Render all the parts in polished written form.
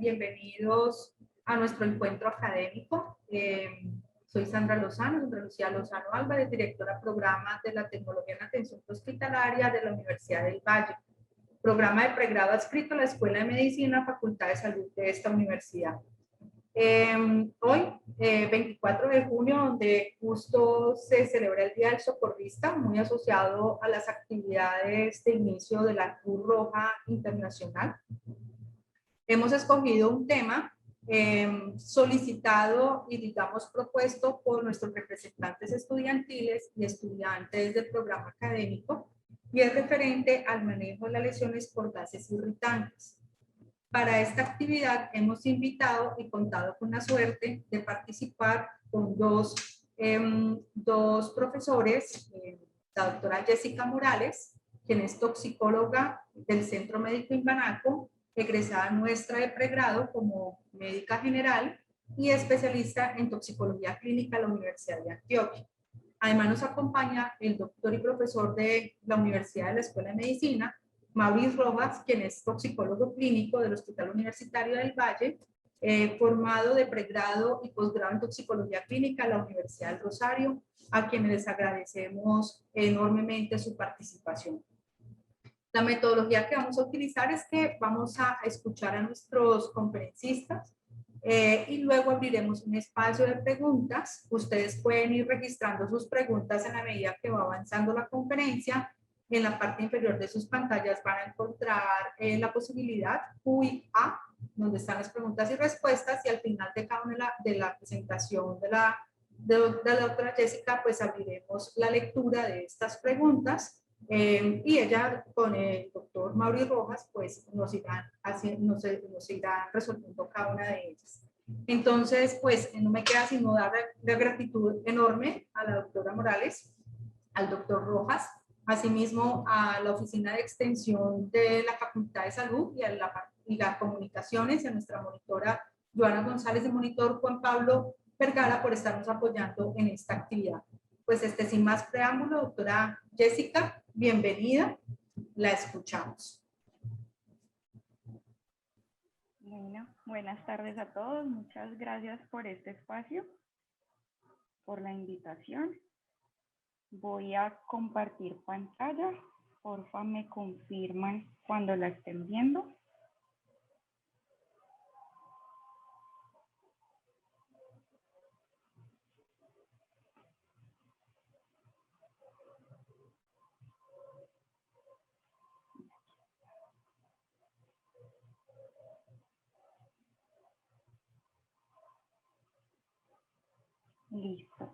Bienvenidos a nuestro encuentro académico. Soy Sandra Lucía Lozano Álvarez, directora de programas de la tecnología en atención hospitalaria de la Universidad del Valle. Programa de pregrado adscrito a la Escuela de Medicina, Facultad de Salud de esta universidad. Hoy, 24 de junio, donde justo se celebra el Día del Socorrista, muy asociado a las actividades de inicio de la Cruz Roja Internacional. Hemos escogido un tema solicitado y, digamos, propuesto por nuestros representantes estudiantiles y estudiantes del programa académico, y es referente al manejo de las lesiones por gases irritantes. Para esta actividad hemos invitado y contado con la suerte de participar con dos profesores, la doctora Jessica Morales, quien es toxicóloga del Centro Médico Imbanaco, egresada nuestra de pregrado como médica general y especialista en toxicología clínica de la Universidad de Antioquia. Además nos acompaña el doctor y profesor de la Universidad de la Escuela de Medicina, Mauricio Rojas, quien es toxicólogo clínico del Hospital Universitario del Valle, formado de pregrado y posgrado en toxicología clínica en la Universidad del Rosario, a quienes les agradecemos enormemente su participación. La metodología que vamos a utilizar es que vamos a escuchar a nuestros conferencistas y luego abriremos un espacio de preguntas. Ustedes pueden ir registrando sus preguntas en la medida que va avanzando la conferencia. En la parte inferior de sus pantallas van a encontrar la posibilidad Q&A, donde están las preguntas y respuestas, y al final de cada una de la presentación de la doctora Jessica, pues abriremos la lectura de estas preguntas. Y ella con el doctor Mauricio Rojas pues nos irán resolviendo cada una de ellas. Entonces pues no me queda sino dar la gratitud enorme a la doctora Morales, al doctor Rojas, asimismo a la oficina de extensión de la Facultad de Salud y las comunicaciones, y a nuestra monitora Joana González, y monitor Juan Pablo Vergara por estarnos apoyando en esta actividad. Pues sin más preámbulo, doctora Jessica, bienvenida, la escuchamos. Bueno, buenas tardes a todos, muchas gracias por este espacio, por la invitación. Voy a compartir pantalla, porfa me confirman cuando la estén viendo. Listo.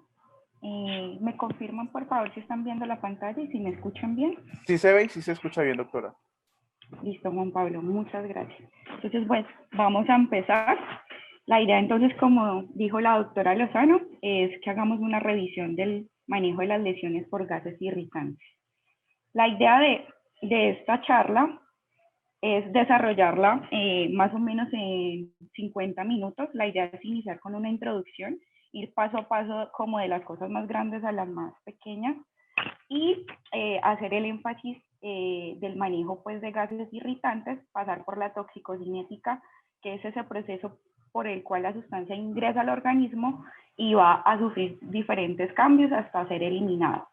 ¿Me confirman, por favor, si están viendo la pantalla y si me escuchan bien? Sí se ve y sí se escucha bien, doctora. Listo, Juan Pablo, muchas gracias. Entonces, pues, vamos a empezar. La idea, entonces, como dijo la doctora Lozano, es que hagamos una revisión del manejo de las lesiones por gases irritantes. La idea de esta charla es desarrollarla más o menos en 50 minutos. La idea es iniciar con una introducción, ir paso a paso como de las cosas más grandes a las más pequeñas y hacer el énfasis del manejo pues, de gases irritantes, pasar por la toxicocinética, que es ese proceso por el cual la sustancia ingresa al organismo y va a sufrir diferentes cambios hasta ser eliminada.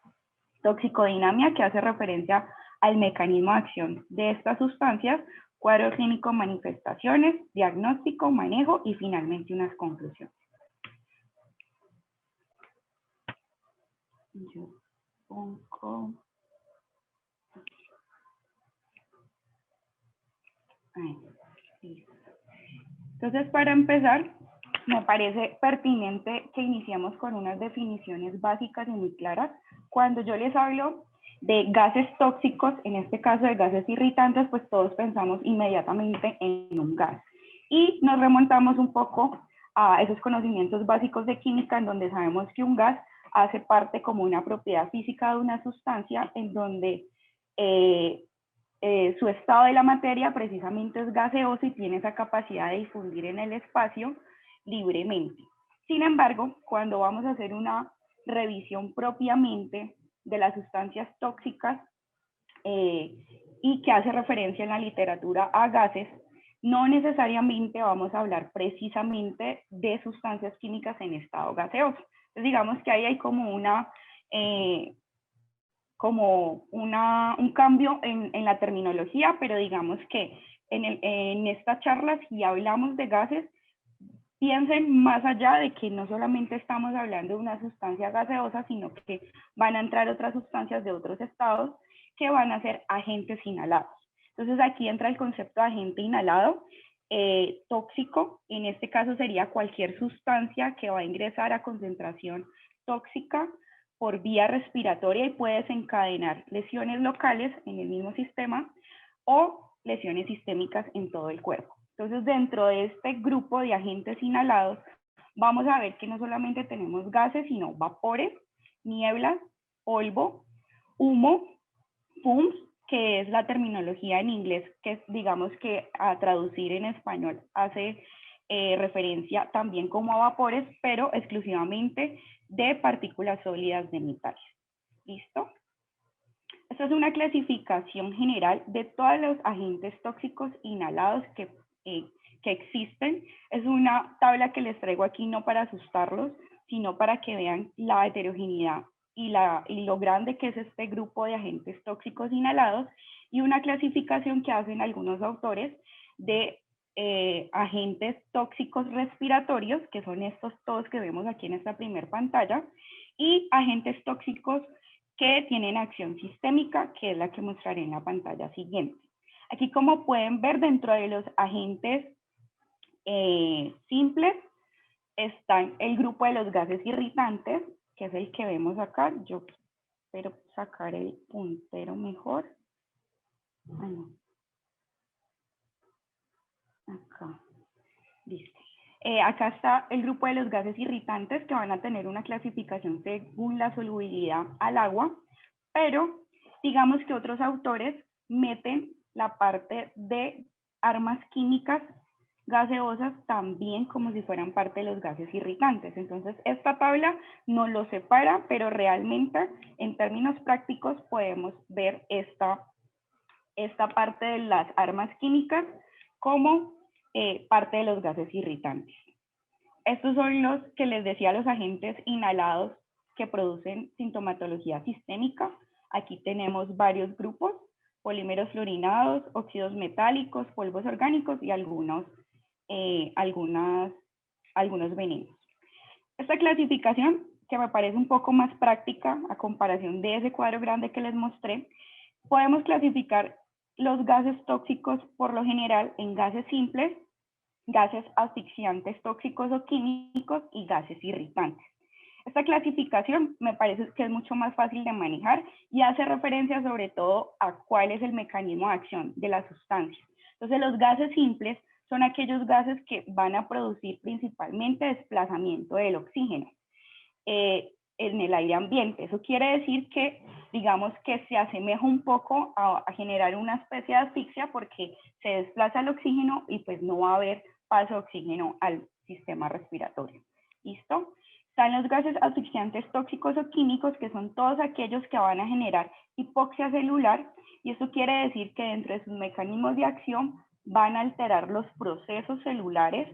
Toxicodinamia, que hace referencia al mecanismo de acción de estas sustancias, cuadro clínico, manifestaciones, diagnóstico, manejo y finalmente unas conclusiones. Yo pongo... Ahí, listo. Entonces, para empezar, me parece pertinente que iniciemos con unas definiciones básicas y muy claras. Cuando yo les hablo de gases tóxicos, en este caso de gases irritantes, pues todos pensamos inmediatamente en un gas. Y nos remontamos un poco a esos conocimientos básicos de química, en donde sabemos que un gas hace parte como una propiedad física de una sustancia, en donde su estado de la materia precisamente es gaseoso y tiene esa capacidad de difundir en el espacio libremente. Sin embargo, cuando vamos a hacer una revisión propiamente de las sustancias tóxicas y que hace referencia en la literatura a gases, no necesariamente vamos a hablar precisamente de sustancias químicas en estado gaseoso. Entonces, digamos que ahí hay como un cambio en la terminología, pero digamos que en esta charla, si hablamos de gases, piensen más allá de que no solamente estamos hablando de una sustancia gaseosa, sino que van a entrar otras sustancias de otros estados que van a ser agentes inhalados. Entonces aquí entra el concepto de agente inhalado, tóxico. En este caso sería cualquier sustancia que va a ingresar a concentración tóxica por vía respiratoria y puede desencadenar lesiones locales en el mismo sistema o lesiones sistémicas en todo el cuerpo. Entonces, dentro de este grupo de agentes inhalados, vamos a ver que no solamente tenemos gases, sino vapores, nieblas, polvo, humo, fumes, que es la terminología en inglés, que digamos que a traducir en español hace referencia también como a vapores, pero exclusivamente de partículas sólidas de metales. ¿Listo? Esta es una clasificación general de todos los agentes tóxicos inhalados que existen. Es una tabla que les traigo aquí no para asustarlos, sino para que vean la heterogeneidad y lo grande que es este grupo de agentes tóxicos inhalados, y una clasificación que hacen algunos autores de agentes tóxicos respiratorios, que son estos todos que vemos aquí en esta primera pantalla, y agentes tóxicos que tienen acción sistémica, que es la que mostraré en la pantalla siguiente. Aquí, como pueden ver, dentro de los agentes simples están el grupo de los gases irritantes, que es el que vemos acá. Yo espero sacar el puntero mejor. Ah, no. Acá, listo. Acá está el grupo de los gases irritantes, que van a tener una clasificación según la solubilidad al agua, pero digamos que otros autores meten la parte de armas químicas gaseosas también como si fueran parte de los gases irritantes. Entonces, esta tabla no los separa, pero realmente en términos prácticos podemos ver esta parte de las armas químicas como parte de los gases irritantes. Estos son los que les decía, los agentes inhalados que producen sintomatología sistémica. Aquí tenemos varios grupos: polímeros fluorinados, óxidos metálicos, polvos orgánicos y algunos venenos. Esta clasificación, que me parece un poco más práctica a comparación de ese cuadro grande que les mostré, podemos clasificar los gases tóxicos por lo general en gases simples, gases asfixiantes tóxicos o químicos y gases irritantes. Esta clasificación me parece que es mucho más fácil de manejar y hace referencia sobre todo a cuál es el mecanismo de acción de la sustancia. Entonces, los gases simples son aquellos gases que van a producir principalmente desplazamiento del oxígeno en el aire ambiente. Eso quiere decir que, digamos, que se asemeja un poco a generar una especie de asfixia, porque se desplaza el oxígeno y pues no va a haber paso de oxígeno al sistema respiratorio. ¿Listo? Están los gases asfixiantes tóxicos o químicos, que son todos aquellos que van a generar hipoxia celular, y eso quiere decir que dentro de sus mecanismos de acción van a alterar los procesos celulares,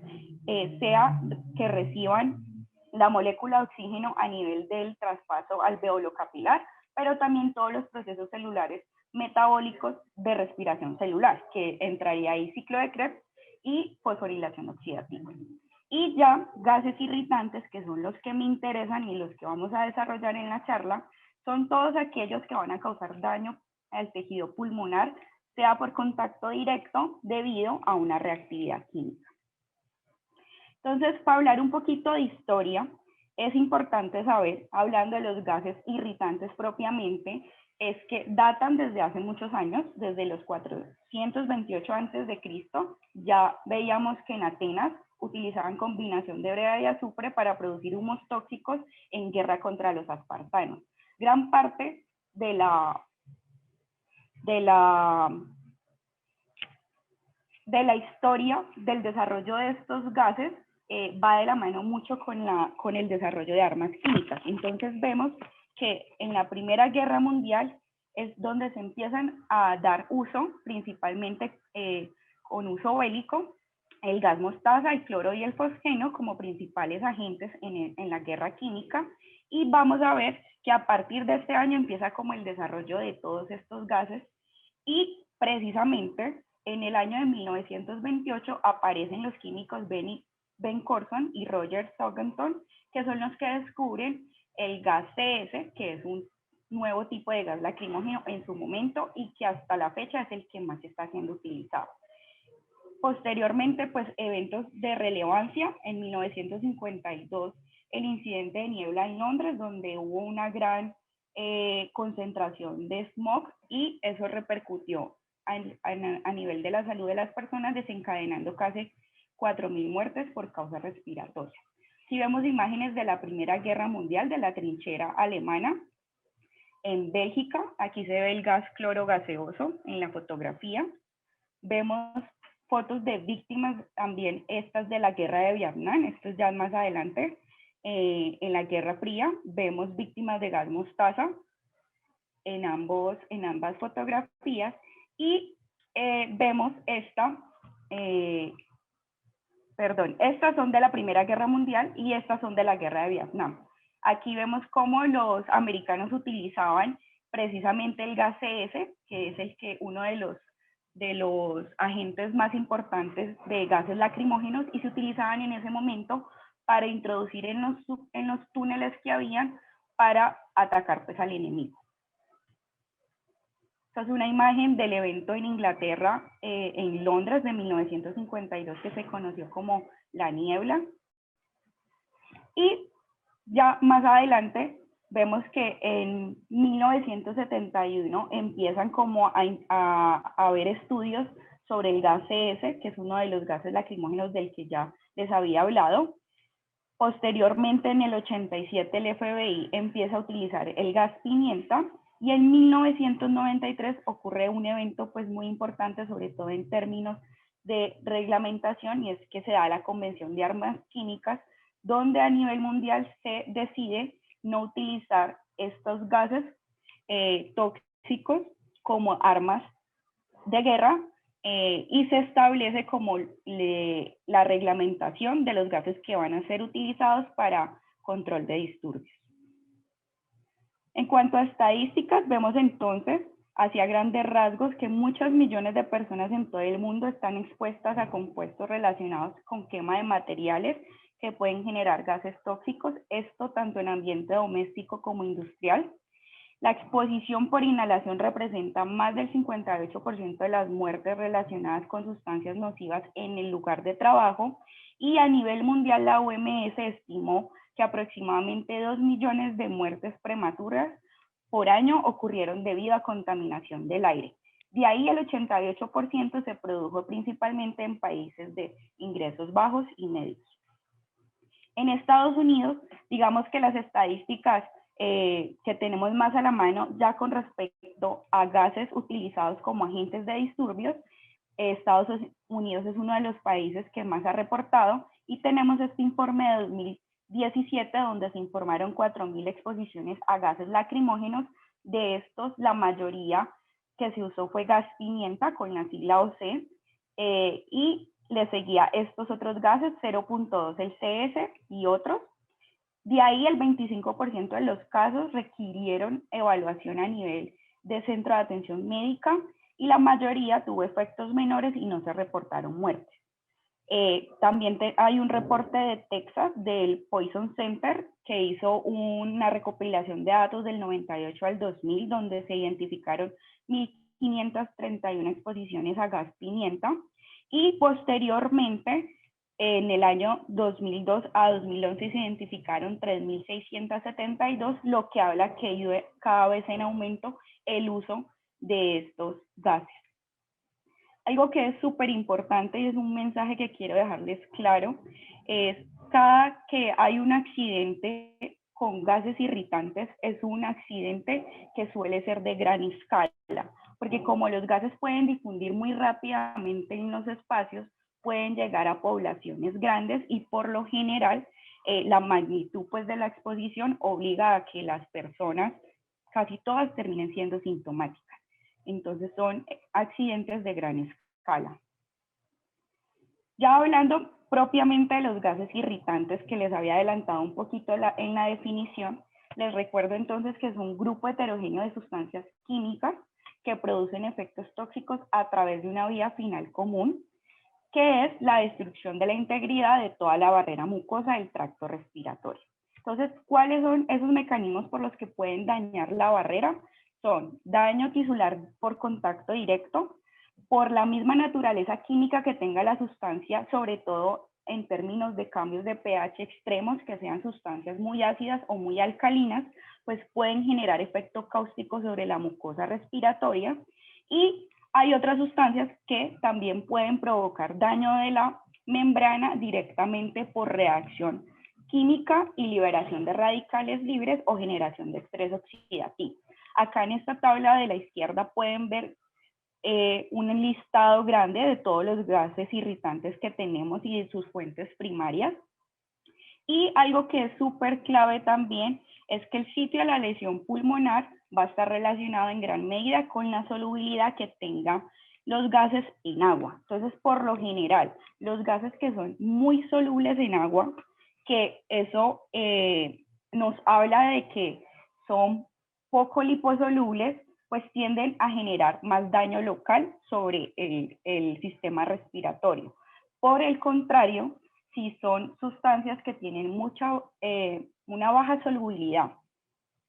sea que reciban la molécula de oxígeno a nivel del traspaso alveolo capilar, pero también todos los procesos celulares metabólicos de respiración celular, que entraría ahí ciclo de Krebs y fosforilación oxidativa. Y ya gases irritantes, que son los que me interesan y los que vamos a desarrollar en la charla, son todos aquellos que van a causar daño al tejido pulmonar, sea por contacto directo debido a una reactividad química. Entonces, para hablar un poquito de historia, es importante saber, hablando de los gases irritantes propiamente, es que datan desde hace muchos años, desde los 428 a.C. Ya veíamos que en Atenas utilizaban combinación de brea y azufre para producir humos tóxicos en guerra contra los espartanos. Gran parte de la historia del desarrollo de estos gases va de la mano mucho con el desarrollo de armas químicas. Entonces vemos que en la Primera Guerra Mundial es donde se empiezan a dar uso, principalmente con uso bélico, el gas mostaza, el cloro y el fosgeno como principales agentes en la guerra química, y vamos a ver que a partir de este año empieza como el desarrollo de todos estos gases, y precisamente en el año de 1928 aparecen los químicos Ben Corson y Roger Suggenton, que son los que descubren el gas CS, que es un nuevo tipo de gas lacrimógeno en su momento y que hasta la fecha es el que más está siendo utilizado. Posteriormente, pues eventos de relevancia, en 1952 el incidente de niebla en Londres, donde hubo una gran concentración de smog, y eso repercutió a nivel de la salud de las personas, desencadenando casi 4.000 muertes por causas respiratorias. Si vemos imágenes de la Primera Guerra Mundial, de la trinchera alemana en Bélgica, aquí se ve el gas cloro gaseoso en la fotografía. Vemos fotos de víctimas también, estas de la guerra de Vietnam, esto es ya más adelante, en la Guerra Fría. Vemos víctimas de gas mostaza en ambas fotografías, y vemos estas son de la Primera Guerra Mundial y estas son de la Guerra de Vietnam. Aquí vemos cómo los americanos utilizaban precisamente el gas CS, que es uno de los agentes más importantes de gases lacrimógenos, y se utilizaban en ese momento para introducir en los túneles que habían para atacar pues al enemigo. Esta es una imagen del evento en Inglaterra, en Londres de 1952, que se conoció como la niebla. Y ya más adelante vemos que en 1971 empiezan como a haber estudios sobre el gas CS, que es uno de los gases lacrimógenos del que ya les había hablado. Posteriormente, en el 87, el FBI empieza a utilizar el gas pimienta, y en 1993 ocurre un evento pues muy importante, sobre todo en términos de reglamentación, y es que se da la Convención de Armas Químicas, donde a nivel mundial se decide no utilizar estos gases tóxicos como armas de guerra, y se establece como la reglamentación de los gases que van a ser utilizados para control de disturbios. En cuanto a estadísticas, vemos entonces, hacia grandes rasgos, que muchos millones de personas en todo el mundo están expuestas a compuestos relacionados con quema de materiales que pueden generar gases tóxicos, esto tanto en ambiente doméstico como industrial. La exposición por inhalación representa más del 58% de las muertes relacionadas con sustancias nocivas en el lugar de trabajo, y a nivel mundial la OMS estimó que aproximadamente 2 millones de muertes prematuras por año ocurrieron debido a contaminación del aire. De ahí el 88% se produjo principalmente en países de ingresos bajos y medios. En Estados Unidos, digamos que las estadísticas que tenemos más a la mano ya con respecto a gases utilizados como agentes de disturbios, Estados Unidos es uno de los países que más ha reportado, y tenemos este informe de 2017 donde se informaron 4.000 exposiciones a gases lacrimógenos. De estos, la mayoría que se usó fue gas pimienta con la sigla OC, y le seguía estos otros gases, 0.2 el CS y otros. De ahí el 25% de los casos requirieron evaluación a nivel de centro de atención médica, y la mayoría tuvo efectos menores y no se reportaron muertes. También hay un reporte de Texas del Poison Center que hizo una recopilación de datos del 98 al 2000, donde se identificaron 1.531 exposiciones a gas pimienta, y posteriormente en el año 2002 a 2011 se identificaron 3.672, lo que habla que iba cada vez en aumento el uso de estos gases. Algo que es súper importante y es un mensaje que quiero dejarles claro es: cada que hay un accidente con gases irritantes es un accidente que suele ser de gran escala, porque como los gases pueden difundir muy rápidamente en los espacios, pueden llegar a poblaciones grandes, y por lo general la magnitud pues de la exposición obliga a que las personas, casi todas, terminen siendo sintomáticas. Entonces son accidentes de gran escala. Ya hablando propiamente de los gases irritantes que les había adelantado un poquito en la definición, les recuerdo entonces que es un grupo heterogéneo de sustancias químicas que producen efectos tóxicos a través de una vía final común, que es la destrucción de la integridad de toda la barrera mucosa del tracto respiratorio. Entonces, ¿cuáles son esos mecanismos por los que pueden dañar la barrera? Son daño tisular por contacto directo, por la misma naturaleza química que tenga la sustancia, sobre todo en términos de cambios de pH extremos, que sean sustancias muy ácidas o muy alcalinas, pues pueden generar efecto cáustico sobre la mucosa respiratoria. Y hay otras sustancias que también pueden provocar daño de la membrana directamente por reacción química y liberación de radicales libres o generación de estrés oxidativo. Acá en esta tabla de la izquierda pueden ver un listado grande de todos los gases irritantes que tenemos y de sus fuentes primarias. Y algo que es súper clave también es que el sitio de la lesión pulmonar va a estar relacionado en gran medida con la solubilidad que tenga los gases en agua. Entonces, por lo general, los gases que son muy solubles en agua, que eso nos habla de que son poco liposolubles, pues tienden a generar más daño local sobre el sistema respiratorio. Por el contrario, si son sustancias que tienen una baja solubilidad,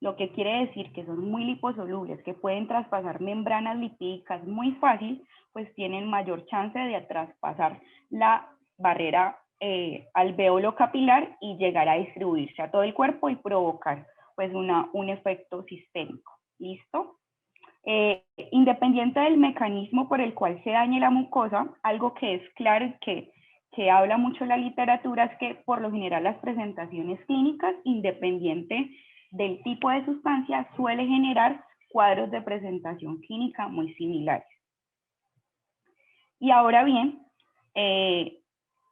lo que quiere decir que son muy liposolubles, que pueden traspasar membranas lipídicas muy fácil, pues tienen mayor chance de traspasar la barrera alvéolo capilar y llegar a distribuirse a todo el cuerpo y provocar pues un efecto sistémico. ¿Listo? Independiente del mecanismo por el cual se dañe la mucosa, algo que es claro y que habla mucho la literatura es que por lo general las presentaciones clínicas, independiente del tipo de sustancia, suele generar cuadros de presentación clínica muy similares. Y ahora bien,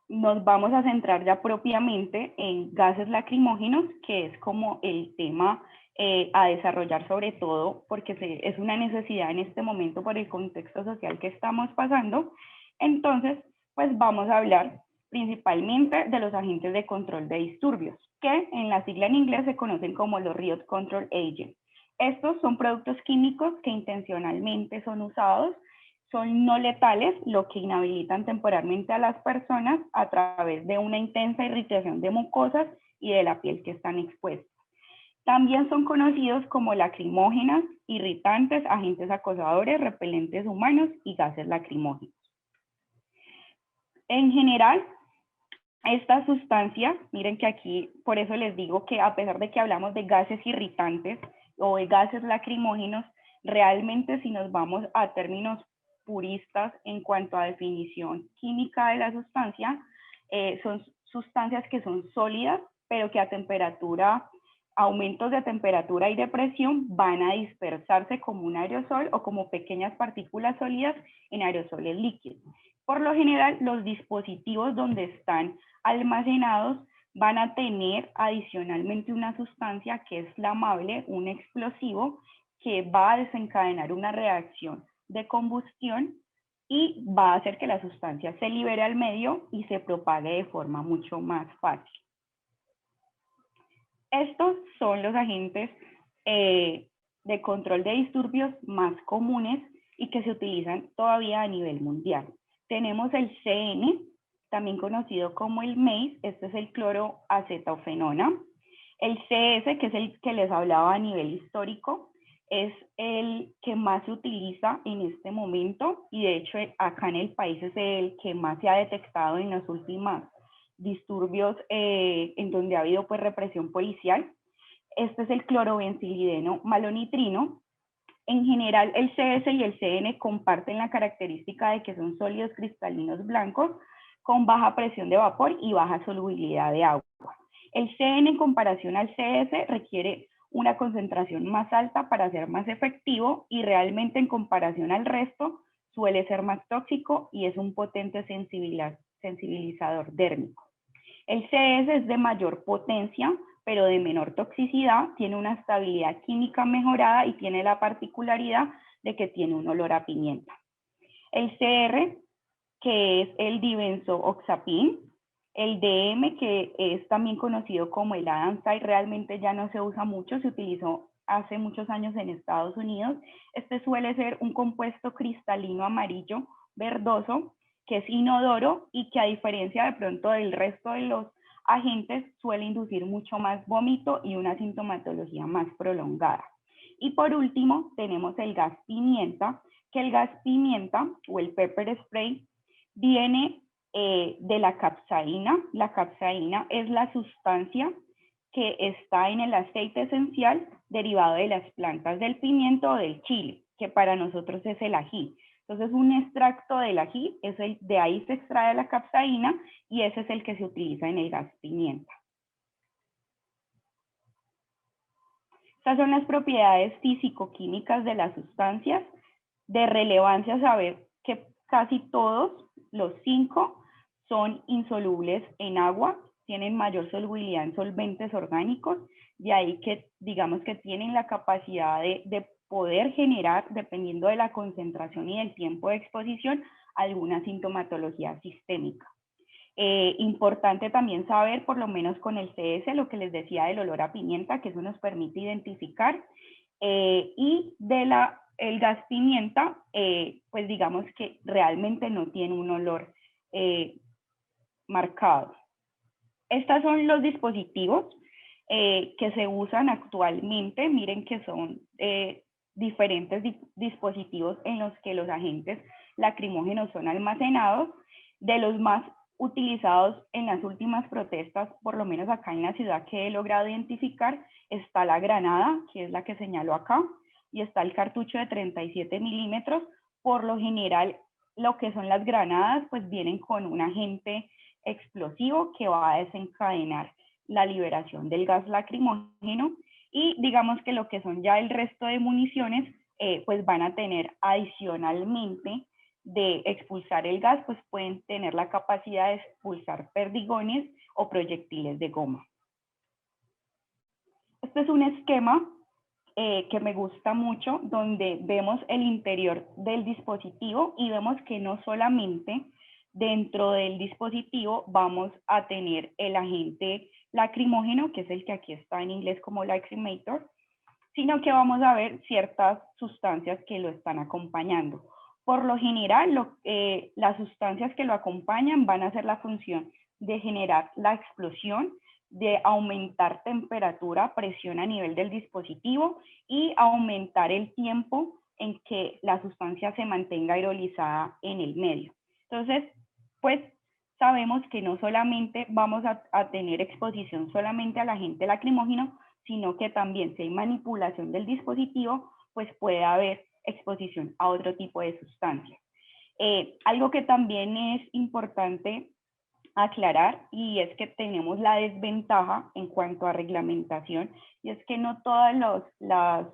nos vamos a centrar ya propiamente en gases lacrimógenos, que es como el tema a desarrollar sobre todo porque es una necesidad en este momento por el contexto social que estamos pasando. Entonces, pues vamos a hablar principalmente de los agentes de control de disturbios, que en la sigla en inglés se conocen como los Riot Control Agents. Estos son productos químicos que intencionalmente son usados, son no letales, lo que inhabilitan temporalmente a las personas a través de una intensa irritación de mucosas y de la piel que están expuestas. También son conocidos como lacrimógenas, irritantes, agentes acosadores, repelentes humanos y gases lacrimógenos. En general, estas sustancias, miren que aquí, por eso les digo que a pesar de que hablamos de gases irritantes o de gases lacrimógenos, realmente si nos vamos a términos puristas en cuanto a definición química de la sustancia, son sustancias que son sólidas, pero que a aumentos de temperatura y de presión van a dispersarse como un aerosol o como pequeñas partículas sólidas en aerosoles líquidos. Por lo general, los dispositivos donde están almacenados van a tener adicionalmente una sustancia que es flamable, un explosivo, que va a desencadenar una reacción de combustión y va a hacer que la sustancia se libere al medio y se propague de forma mucho más fácil. Estos son los agentes de control de disturbios más comunes y que se utilizan todavía a nivel mundial. Tenemos el CN, también conocido como el MACE, este es el cloroacetofenona. El CS, que es el que les hablaba a nivel histórico, es el que más se utiliza en este momento y de hecho acá en el país es el que más se ha detectado en las últimas disturbios en donde ha habido pues represión policial. Este es el clorobencilideno malonitrino. En general, el CS y el CN comparten la característica de que son sólidos cristalinos blancos con baja presión de vapor y baja solubilidad de agua. El CN en comparación al CS requiere una concentración más alta para ser más efectivo y realmente en comparación al resto suele ser más tóxico y es un potente sensibilizador dérmico. El CS es de mayor potencia, pero de menor toxicidad, tiene una estabilidad química mejorada y tiene la particularidad de que tiene un olor a pimienta. El CR que es el dibenzooxapin, el DM, que es también conocido como el Adamsite, realmente ya no se usa mucho, se utilizó hace muchos años en Estados Unidos. Este suele ser un compuesto cristalino amarillo verdoso, que es inodoro y que, a diferencia de pronto del resto de los agentes, suele inducir mucho más vómito y una sintomatología más prolongada. Y por último tenemos el gas pimienta, que el gas pimienta o el pepper spray viene de la capsaína. La capsaína es la sustancia que está en el aceite esencial derivado de las plantas del pimiento o del chile, que para nosotros es el ají. Entonces, un extracto del ají, de ahí se extrae la capsaína y ese es el que se utiliza en el gas pimienta. Estas son las propiedades físico-químicas de las sustancias. De relevancia saber que casi todos, los 5, son insolubles en agua, tienen mayor solubilidad en solventes orgánicos, de ahí que digamos que tienen la capacidad de poder generar, dependiendo de la concentración y del tiempo de exposición, alguna sintomatología sistémica. Importante también saber, por lo menos con el CS, lo que les decía del olor a pimienta, que eso nos permite identificar, y el gas pimienta, pues digamos que realmente no tiene un olor marcado. Estos son los dispositivos que se usan actualmente. Miren que son diferentes dispositivos en los que los agentes lacrimógenos son almacenados. De los más utilizados en las últimas protestas, por lo menos acá en la ciudad que he logrado identificar, está la granada, que es la que señalo acá, y está el cartucho de 37 milímetros. Por lo general, lo que son las granadas, pues vienen con un agente explosivo que va a desencadenar la liberación del gas lacrimógeno, y digamos que lo que son ya el resto de municiones, pues van a tener adicionalmente de expulsar el gas, pues pueden tener la capacidad de expulsar perdigones o proyectiles de goma. Este es un esquema que me gusta mucho, donde vemos el interior del dispositivo y vemos que no solamente dentro del dispositivo vamos a tener el agente lacrimógeno, que es el que aquí está en inglés como lacrimator, sino que vamos a ver ciertas sustancias que lo están acompañando. Por lo general, las sustancias que lo acompañan van a hacer la función de generar la explosión, de aumentar temperatura, presión a nivel del dispositivo y aumentar el tiempo en que la sustancia se mantenga aerolizada en el medio. Entonces, pues sabemos que no solamente vamos a tener exposición solamente al agente lacrimógeno, sino que también si hay manipulación del dispositivo, pues puede haber exposición a otro tipo de sustancias. Algo que también es importante aclarar, y es que tenemos la desventaja en cuanto a reglamentación, y es que no todos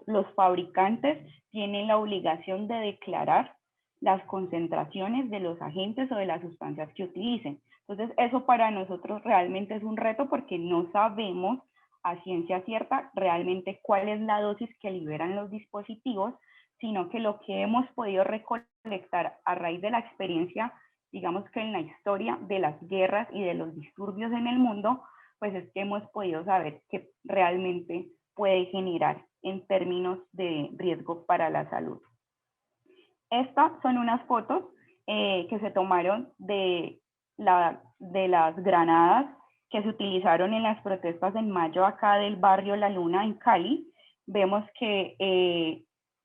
los fabricantes tienen la obligación de declarar las concentraciones de los agentes o de las sustancias que utilicen. Entonces, eso para nosotros realmente es un reto, porque no sabemos a ciencia cierta realmente cuál es la dosis que liberan los dispositivos, sino que lo que hemos podido recolectar a raíz de la experiencia, digamos que en la historia de las guerras y de los disturbios en el mundo, pues es que hemos podido saber que realmente puede generar en términos de riesgo para la salud. Estas son unas fotos que se tomaron de las granadas que se utilizaron en las protestas en mayo acá del barrio La Luna en Cali. Vemos que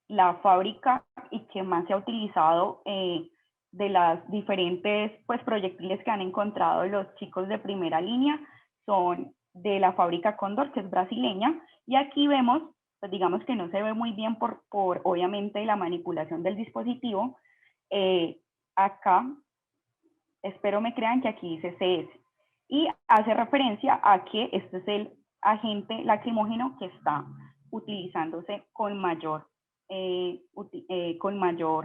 la fábrica y que más se ha utilizado de las diferentes proyectiles que han encontrado los chicos de primera línea son de la fábrica Cóndor, que es brasileña, y aquí vemos, pues digamos que no se ve muy bien por obviamente la manipulación del dispositivo. Acá, espero me crean que aquí dice CS, y hace referencia a que este es el agente lacrimógeno que está utilizándose con mayor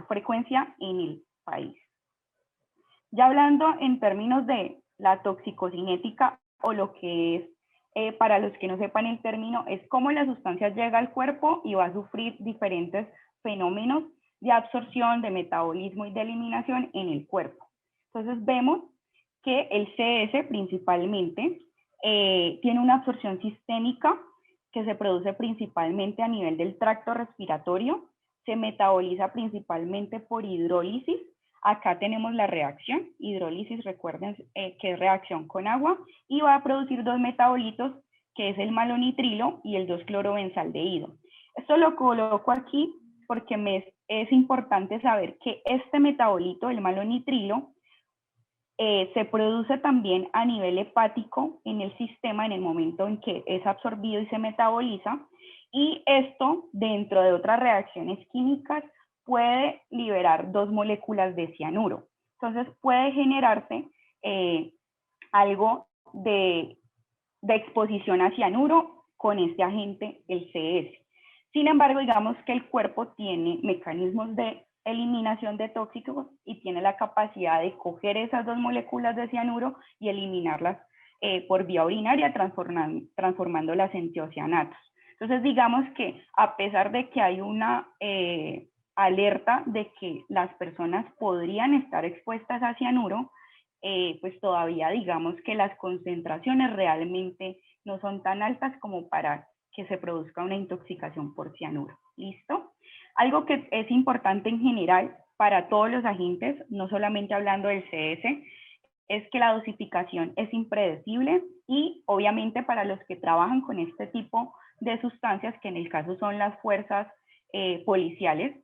frecuencia en el país. Ya hablando en términos de la toxicocinética, o lo que es, para los que no sepan el término, es cómo la sustancia llega al cuerpo y va a sufrir diferentes fenómenos de absorción, de metabolismo y de eliminación en el cuerpo. Entonces vemos que el CS principalmente tiene una absorción sistémica que se produce principalmente a nivel del tracto respiratorio, se metaboliza principalmente por hidrólisis. Acá tenemos la reacción, hidrólisis, recuerden que es reacción con agua, y va a producir dos metabolitos, que es el malonitrilo y el 2-clorovenzaldehído. Esto lo coloco aquí porque es importante saber que este metabolito, el malonitrilo, se produce también a nivel hepático en el sistema en el momento en que es absorbido y se metaboliza, y esto, dentro de otras reacciones químicas, puede liberar dos moléculas de cianuro. Entonces puede generarse algo de exposición a cianuro con este agente, el CS. Sin embargo, digamos que el cuerpo tiene mecanismos de eliminación de tóxicos y tiene la capacidad de coger esas dos moléculas de cianuro y eliminarlas por vía urinaria, transformándolas en tiocianatos. Entonces, digamos que a pesar de que hay una alerta de que las personas podrían estar expuestas a cianuro, pues todavía digamos que las concentraciones realmente no son tan altas como para que se produzca una intoxicación por cianuro. ¿Listo? Algo que es importante en general para todos los agentes, no solamente hablando del CS, es que la dosificación es impredecible y obviamente para los que trabajan con este tipo de sustancias, que en el caso son las fuerzas policiales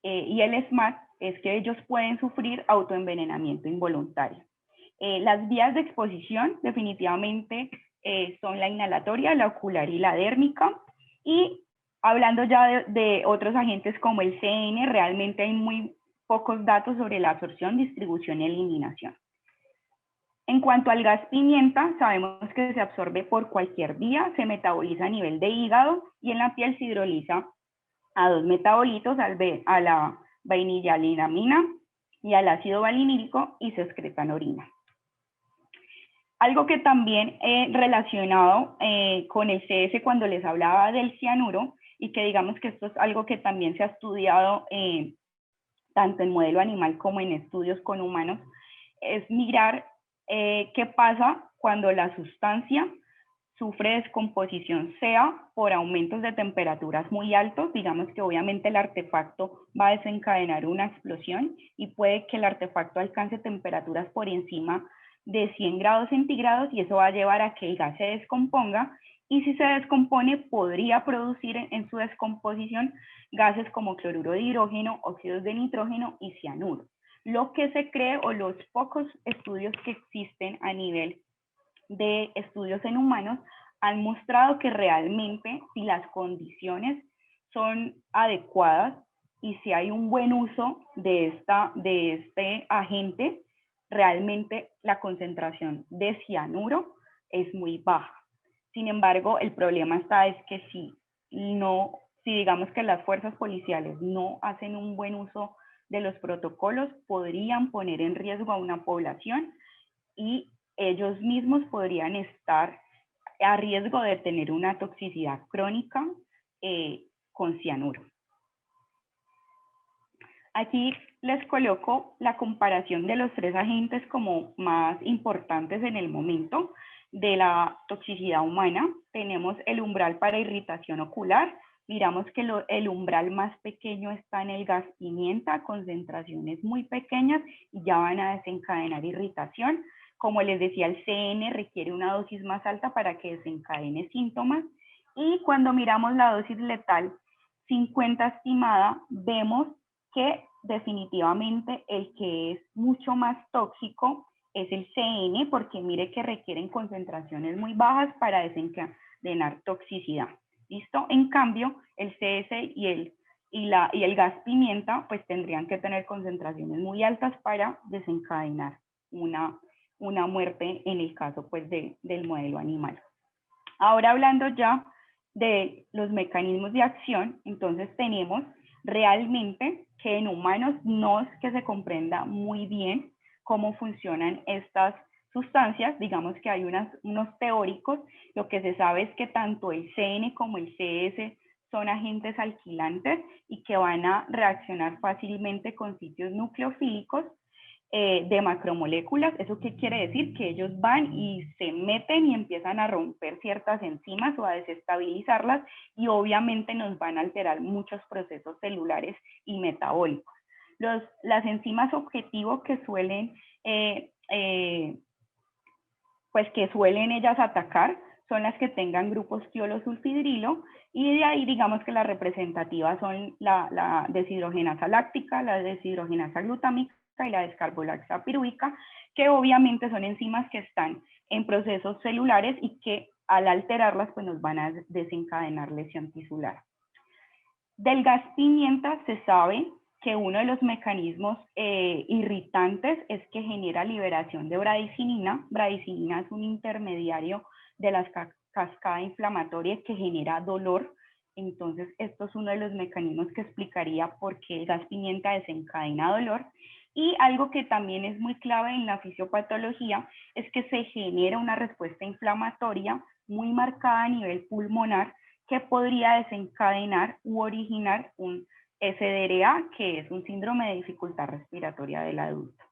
y el SMAT, es que ellos pueden sufrir autoenvenenamiento involuntario. Las vías de exposición definitivamente son la inhalatoria, la ocular y la dérmica. Y hablando ya de otros agentes como el CN, realmente hay muy pocos datos sobre la absorción, distribución y eliminación. En cuanto al gas pimienta, sabemos que se absorbe por cualquier vía, se metaboliza a nivel de hígado y en la piel se hidroliza a dos metabolitos, a la vainillalinamina y al ácido valinílico, y se excreta en orina. Algo que también relacionado con el CS cuando les hablaba del cianuro, y que digamos que esto es algo que también se ha estudiado tanto en modelo animal como en estudios con humanos, es mirar qué pasa cuando la sustancia sufre descomposición, sea por aumentos de temperaturas muy altos, digamos que obviamente el artefacto va a desencadenar una explosión y puede que el artefacto alcance temperaturas por encima de 100 grados centígrados y eso va a llevar a que el gas se descomponga, y si se descompone podría producir en su descomposición gases como cloruro de hidrógeno, óxidos de nitrógeno y cianuro. Lo que se cree, o los pocos estudios que existen a nivel de estudios en humanos, han mostrado que realmente si las condiciones son adecuadas y si hay un buen uso de este agente, realmente la concentración de cianuro es muy baja. Sin embargo, el problema es que si digamos que las fuerzas policiales no hacen un buen uso de los protocolos, podrían poner en riesgo a una población y ellos mismos podrían estar a riesgo de tener una toxicidad crónica con cianuro. Aquí les coloco la comparación de los tres agentes como más importantes en el momento de la toxicidad humana. Tenemos el umbral para irritación ocular. Miramos que el umbral más pequeño está en el gas pimienta, concentraciones muy pequeñas y ya van a desencadenar irritación. Como les decía, el CN requiere una dosis más alta para que desencadene síntomas. Y cuando miramos la dosis letal 50 estimada, vemos que definitivamente el que es mucho más tóxico es el CN, porque mire que requieren concentraciones muy bajas para desencadenar toxicidad. ¿Listo? En cambio, el CS y el gas pimienta pues tendrían que tener concentraciones muy altas para desencadenar una muerte en el caso pues del modelo animal. Ahora hablando ya de los mecanismos de acción, entonces tenemos realmente que en humanos no es que se comprenda muy bien cómo funcionan estas sustancias, digamos que hay unos teóricos, lo que se sabe es que tanto el CN como el CS son agentes alquilantes y que van a reaccionar fácilmente con sitios nucleofílicos. de macromoléculas. ¿Eso qué quiere decir? Que ellos van y se meten y empiezan a romper ciertas enzimas o a desestabilizarlas y obviamente nos van a alterar muchos procesos celulares y metabólicos. Las enzimas objetivo que suelen, que suelen ellas atacar son las que tengan grupos tiolo-sulfidrilo, y de ahí digamos que las representativas son la deshidrogenasa láctica, la deshidrogenasa glutámica y la descarbolaxa pirúvica, que obviamente son enzimas que están en procesos celulares y que al alterarlas pues nos van a desencadenar lesión tisular. Del gas pimienta se sabe que uno de los mecanismos irritantes es que genera liberación de bradicinina. Bradicinina es un intermediario de la cascada inflamatoria que genera dolor. Entonces, esto es uno de los mecanismos que explicaría por qué el gas pimienta desencadena dolor. Y algo que también es muy clave en la fisiopatología es que se genera una respuesta inflamatoria muy marcada a nivel pulmonar que podría desencadenar u originar un SDRA, que es un síndrome de dificultad respiratoria del adulto.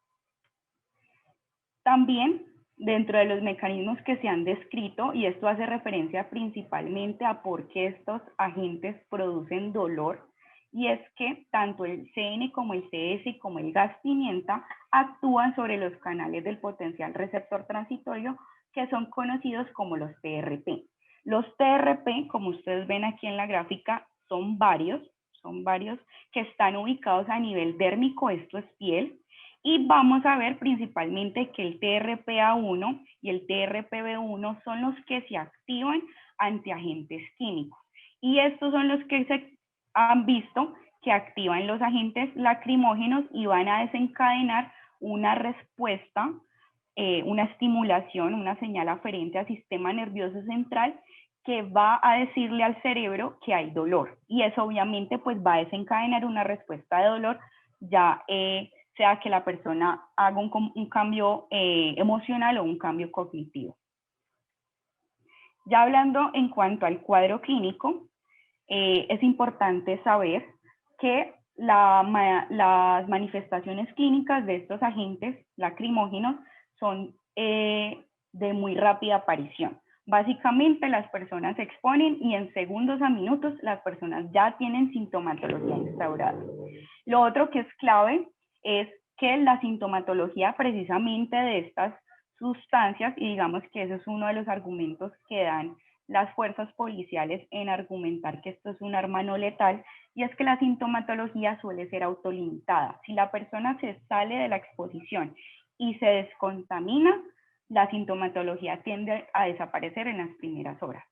También, dentro de los mecanismos que se han descrito, y esto hace referencia principalmente a por qué estos agentes producen dolor, y es que tanto el CN como el CS y como el gas pimienta actúan sobre los canales del potencial receptor transitorio que son conocidos como los TRP. Los TRP, como ustedes ven aquí en la gráfica, son varios que están ubicados a nivel dérmico, esto es piel, y vamos a ver principalmente que el TRPA1 y el TRPB1 son los que se activan ante agentes químicos. Y estos son los que se han visto que activan los agentes lacrimógenos y van a desencadenar una respuesta, una estimulación, una señal aferente al sistema nervioso central que va a decirle al cerebro que hay dolor. Y eso obviamente pues va a desencadenar una respuesta de dolor, ya sea que la persona haga un cambio emocional o un cambio cognitivo. Ya hablando en cuanto al cuadro clínico, es importante saber que las manifestaciones clínicas de estos agentes lacrimógenos son de muy rápida aparición. Básicamente las personas se exponen y en segundos a minutos las personas ya tienen sintomatología instaurada. Lo otro que es clave es que la sintomatología precisamente de estas sustancias, y digamos que ese es uno de los argumentos que dan las fuerzas policiales en argumentar que esto es un arma no letal, y es que la sintomatología suele ser autolimitada. Si la persona se sale de la exposición y se descontamina, la sintomatología tiende a desaparecer en las primeras horas.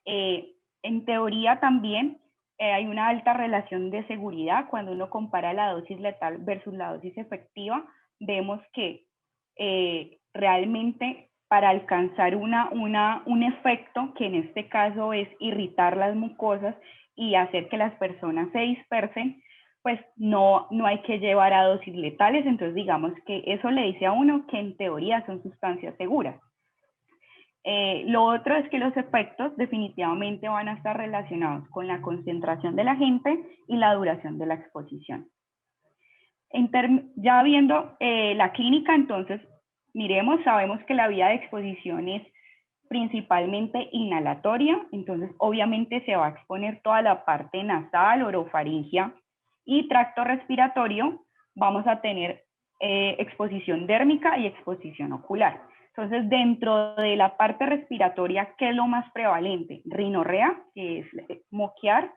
En teoría también hay una alta relación de seguridad. Cuando uno compara la dosis letal versus la dosis efectiva, vemos que realmente para alcanzar un efecto, que en este caso es irritar las mucosas y hacer que las personas se dispersen, pues no hay que llevar a dosis letales. Entonces digamos que eso le dice a uno que en teoría son sustancias seguras. Lo otro es que los efectos definitivamente van a estar relacionados con la concentración del agente y la duración de la exposición. Ya viendo la clínica, entonces, sabemos que la vía de exposición es principalmente inhalatoria, entonces obviamente se va a exponer toda la parte nasal, orofaringia y tracto respiratorio. Vamos a tener exposición dérmica y exposición ocular. Entonces, dentro de la parte respiratoria, ¿qué es lo más prevalente? Rinorrea, que es moquear,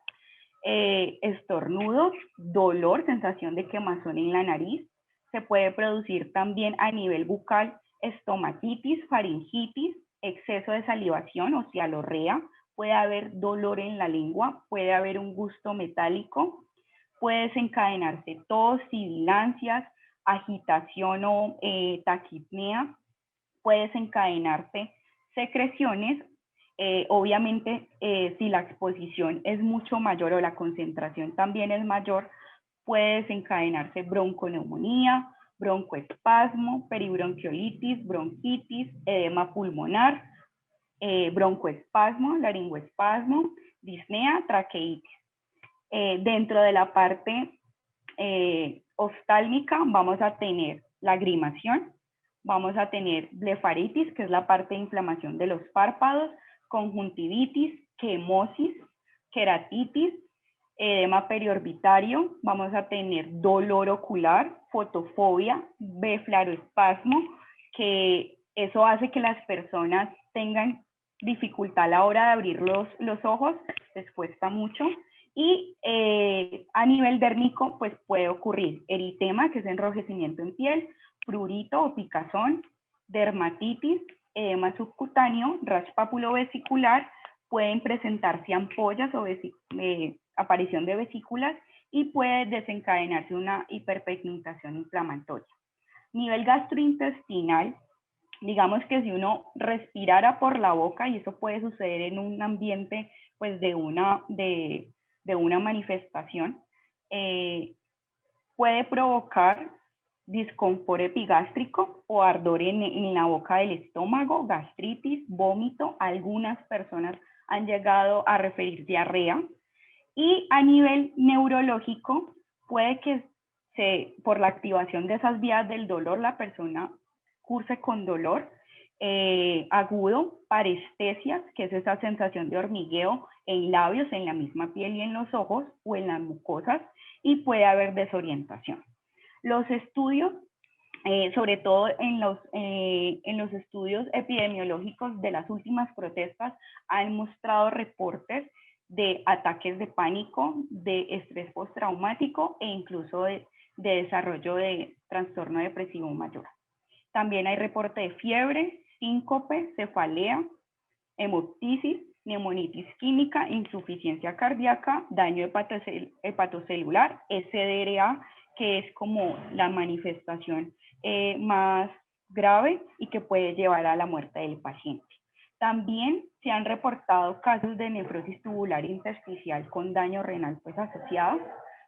estornudos, dolor, sensación de quemazón en la nariz. Se puede producir también a nivel bucal estomatitis, faringitis, exceso de salivación o cialorrea. Puede haber dolor en la lengua, puede haber un gusto metálico, puede desencadenarse tos, sibilancias, agitación o taquipnea. Puede desencadenarse secreciones. Obviamente, si la exposición es mucho mayor o la concentración también es mayor, puede desencadenarse bronconeumonía, broncoespasmo, peribronquiolitis, bronquitis, edema pulmonar, broncoespasmo, laringoespasmo, disnea, traqueitis. Dentro de la parte oftálmica vamos a tener lagrimación. Vamos a tener blefaritis, que es la parte de inflamación de los párpados, conjuntivitis, quemosis, queratitis, edema periorbitario. Vamos a tener dolor ocular, fotofobia, beflaroespasmo, que eso hace que las personas tengan dificultad a la hora de abrir los ojos, les cuesta mucho. Y a nivel dérmico, pues puede ocurrir eritema, que es enrojecimiento en piel, prurito o picazón, dermatitis, edema subcutáneo, rash papulovesicular, pueden presentarse ampollas o aparición de vesículas y puede desencadenarse una hiperpigmentación inflamatoria. Nivel gastrointestinal, digamos que si uno respirara por la boca, y eso puede suceder en un ambiente pues de una manifestación, puede provocar disconfort epigástrico o ardor en la boca del estómago, gastritis, vómito. Algunas personas han llegado a referir diarrea. Y a nivel neurológico, puede que por la activación de esas vías del dolor, la persona curse con dolor agudo, parestesias, que es esa sensación de hormigueo en labios, en la misma piel y en los ojos o en las mucosas, y puede haber desorientación. Los estudios, sobre todo en los estudios epidemiológicos de las últimas protestas, han mostrado reportes de ataques de pánico, de estrés postraumático e incluso de desarrollo de trastorno depresivo mayor. También hay reporte de fiebre, síncope, cefalea, hemoptisis, neumonitis química, insuficiencia cardíaca, daño hepatocelular, SDRA, que es como la manifestación más grave y que puede llevar a la muerte del paciente. También se han reportado casos de nefrosis tubular intersticial con daño renal pues asociado,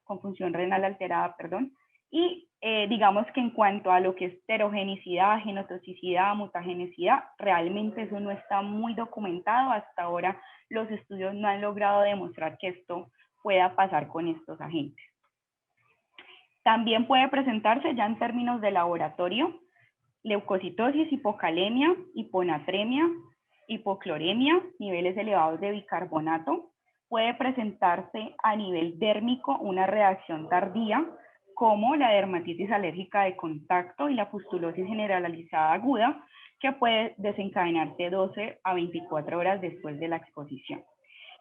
con función renal alterada, perdón. Y digamos que en cuanto a lo que es heterogenicidad, genotoxicidad, mutagenicidad, realmente eso no está muy documentado. Hasta ahora los estudios no han logrado demostrar que esto pueda pasar con estos agentes. También puede presentarse ya en términos de laboratorio, leucocitosis, hipocalemia, hiponatremia, hipocloremia, niveles elevados de bicarbonato. Puede presentarse a nivel dérmico una reacción tardía, como la dermatitis alérgica de contacto y la pustulosis generalizada aguda, que puede desencadenarse 12 a 24 horas después de la exposición.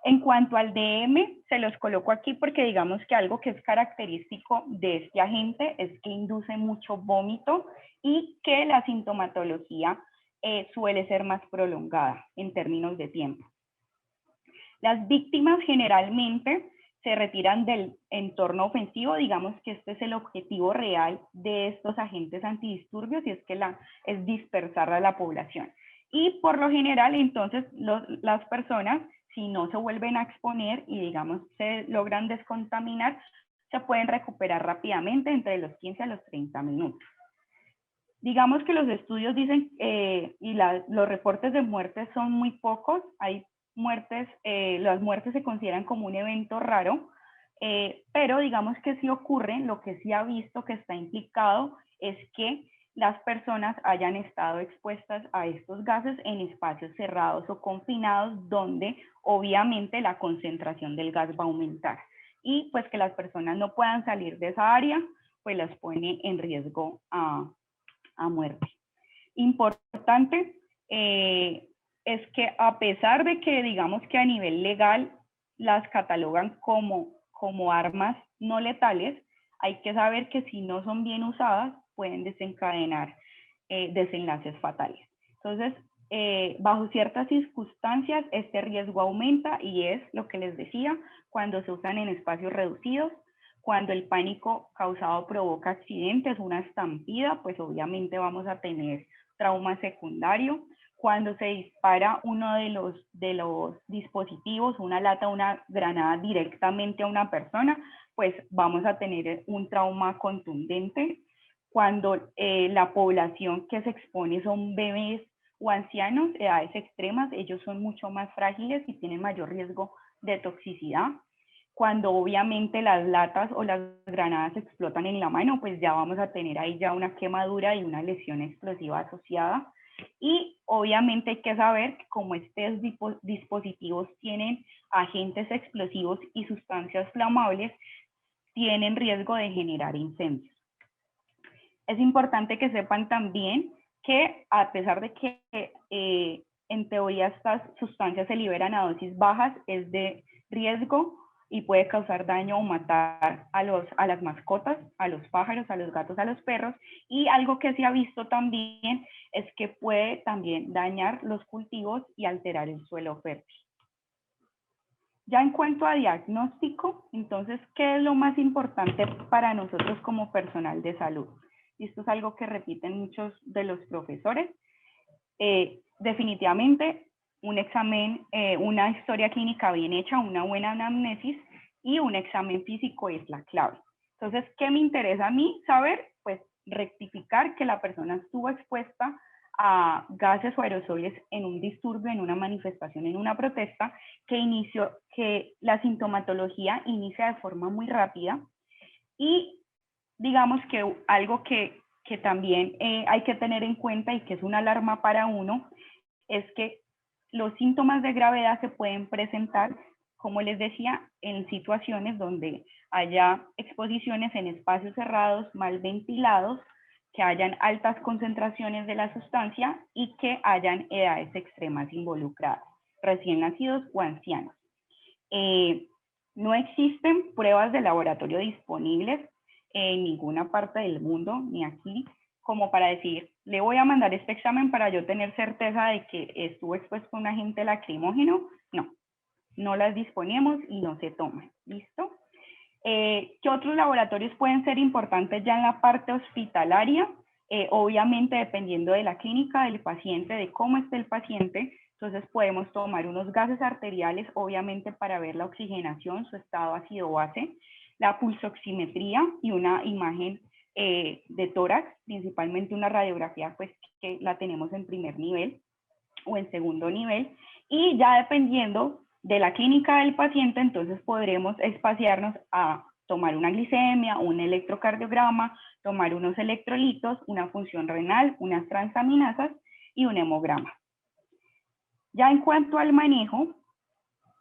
En cuanto al DM, se los coloco aquí porque digamos que algo que es característico de este agente es que induce mucho vómito y que la sintomatología suele ser más prolongada en términos de tiempo. Las víctimas generalmente se retiran del entorno ofensivo, digamos que este es el objetivo real de estos agentes antidisturbios, y es que es dispersar a la población. Y por lo general, entonces, las personas, si no se vuelven a exponer y, digamos, se logran descontaminar, se pueden recuperar rápidamente entre los 15 a los 30 minutos. Digamos que los estudios dicen y los reportes de muertes son muy pocos. Hay muertes, las muertes se consideran como un evento raro, pero digamos que sí ocurre. Lo que sí ha visto que está implicado es que las personas hayan estado expuestas a estos gases en espacios cerrados o confinados, donde obviamente la concentración del gas va a aumentar, y pues que las personas no puedan salir de esa área, pues las pone en riesgo a muerte. Importante es que a pesar de que digamos que a nivel legal las catalogan como armas no letales, hay que saber que si no son bien usadas pueden desencadenar desenlaces fatales. Entonces, bajo ciertas circunstancias este riesgo aumenta, y es lo que les decía, cuando se usan en espacios reducidos, cuando el pánico causado provoca accidentes, una estampida, pues obviamente vamos a tener trauma secundario. Cuando se dispara uno de los dispositivos, una lata, una granada directamente a una persona, pues vamos a tener un trauma contundente. Cuando la población que se expone son bebés o ancianos, edades extremas, ellos son mucho más frágiles y tienen mayor riesgo de toxicidad. cuando obviamente las latas o las granadas explotan en la mano, pues ya vamos a tener ahí ya una quemadura y una lesión explosiva asociada. Y obviamente hay que saber que como estos dispositivos tienen agentes explosivos y sustancias flamables, tienen riesgo de generar incendios. Es importante que sepan también que a pesar de que en teoría estas sustancias se liberan a dosis bajas, es de riesgo y puede causar daño o matar a las mascotas, a los pájaros, a los gatos, a los perros. Y algo que se ha visto también es que puede también dañar los cultivos y alterar el suelo fértil. Ya en cuanto a diagnóstico, entonces, ¿qué es lo más importante para nosotros como personal de salud? Y esto es algo que repiten muchos de los profesores. Definitivamente, un examen, una historia clínica bien hecha, una buena anamnesis y un examen físico es la clave. Entonces, ¿qué me interesa a mí saber? Pues rectificar que la persona estuvo expuesta a gases o aerosoles en un disturbio, en una manifestación, en una protesta, que la sintomatología inicia de forma muy rápida y digamos que algo que también hay que tener en cuenta y que es una alarma para uno, es que los síntomas de gravedad se pueden presentar, como les decía, en situaciones donde haya exposiciones en espacios cerrados, mal ventilados, que hayan altas concentraciones de la sustancia y que hayan edades extremas involucradas, recién nacidos o ancianos. No existen pruebas de laboratorio disponibles en ninguna parte del mundo, ni aquí, como para decir, le voy a mandar este examen para yo tener certeza de que estuvo expuesto a un agente lacrimógeno. No, no las disponemos y no se toman. ¿Listo? ¿Qué otros laboratorios pueden ser importantes ya en la parte hospitalaria? Obviamente dependiendo de la clínica del paciente, de cómo esté el paciente, entonces podemos tomar unos gases arteriales, obviamente para ver la oxigenación, su estado ácido-base, la pulsoximetría y una imagen de tórax, principalmente una radiografía pues que la tenemos en primer nivel o en segundo nivel, y ya dependiendo de la clínica del paciente, entonces podremos espaciarnos a tomar una glicemia, un electrocardiograma, tomar unos electrolitos, una función renal, unas transaminasas y un hemograma. Ya en cuanto al manejo,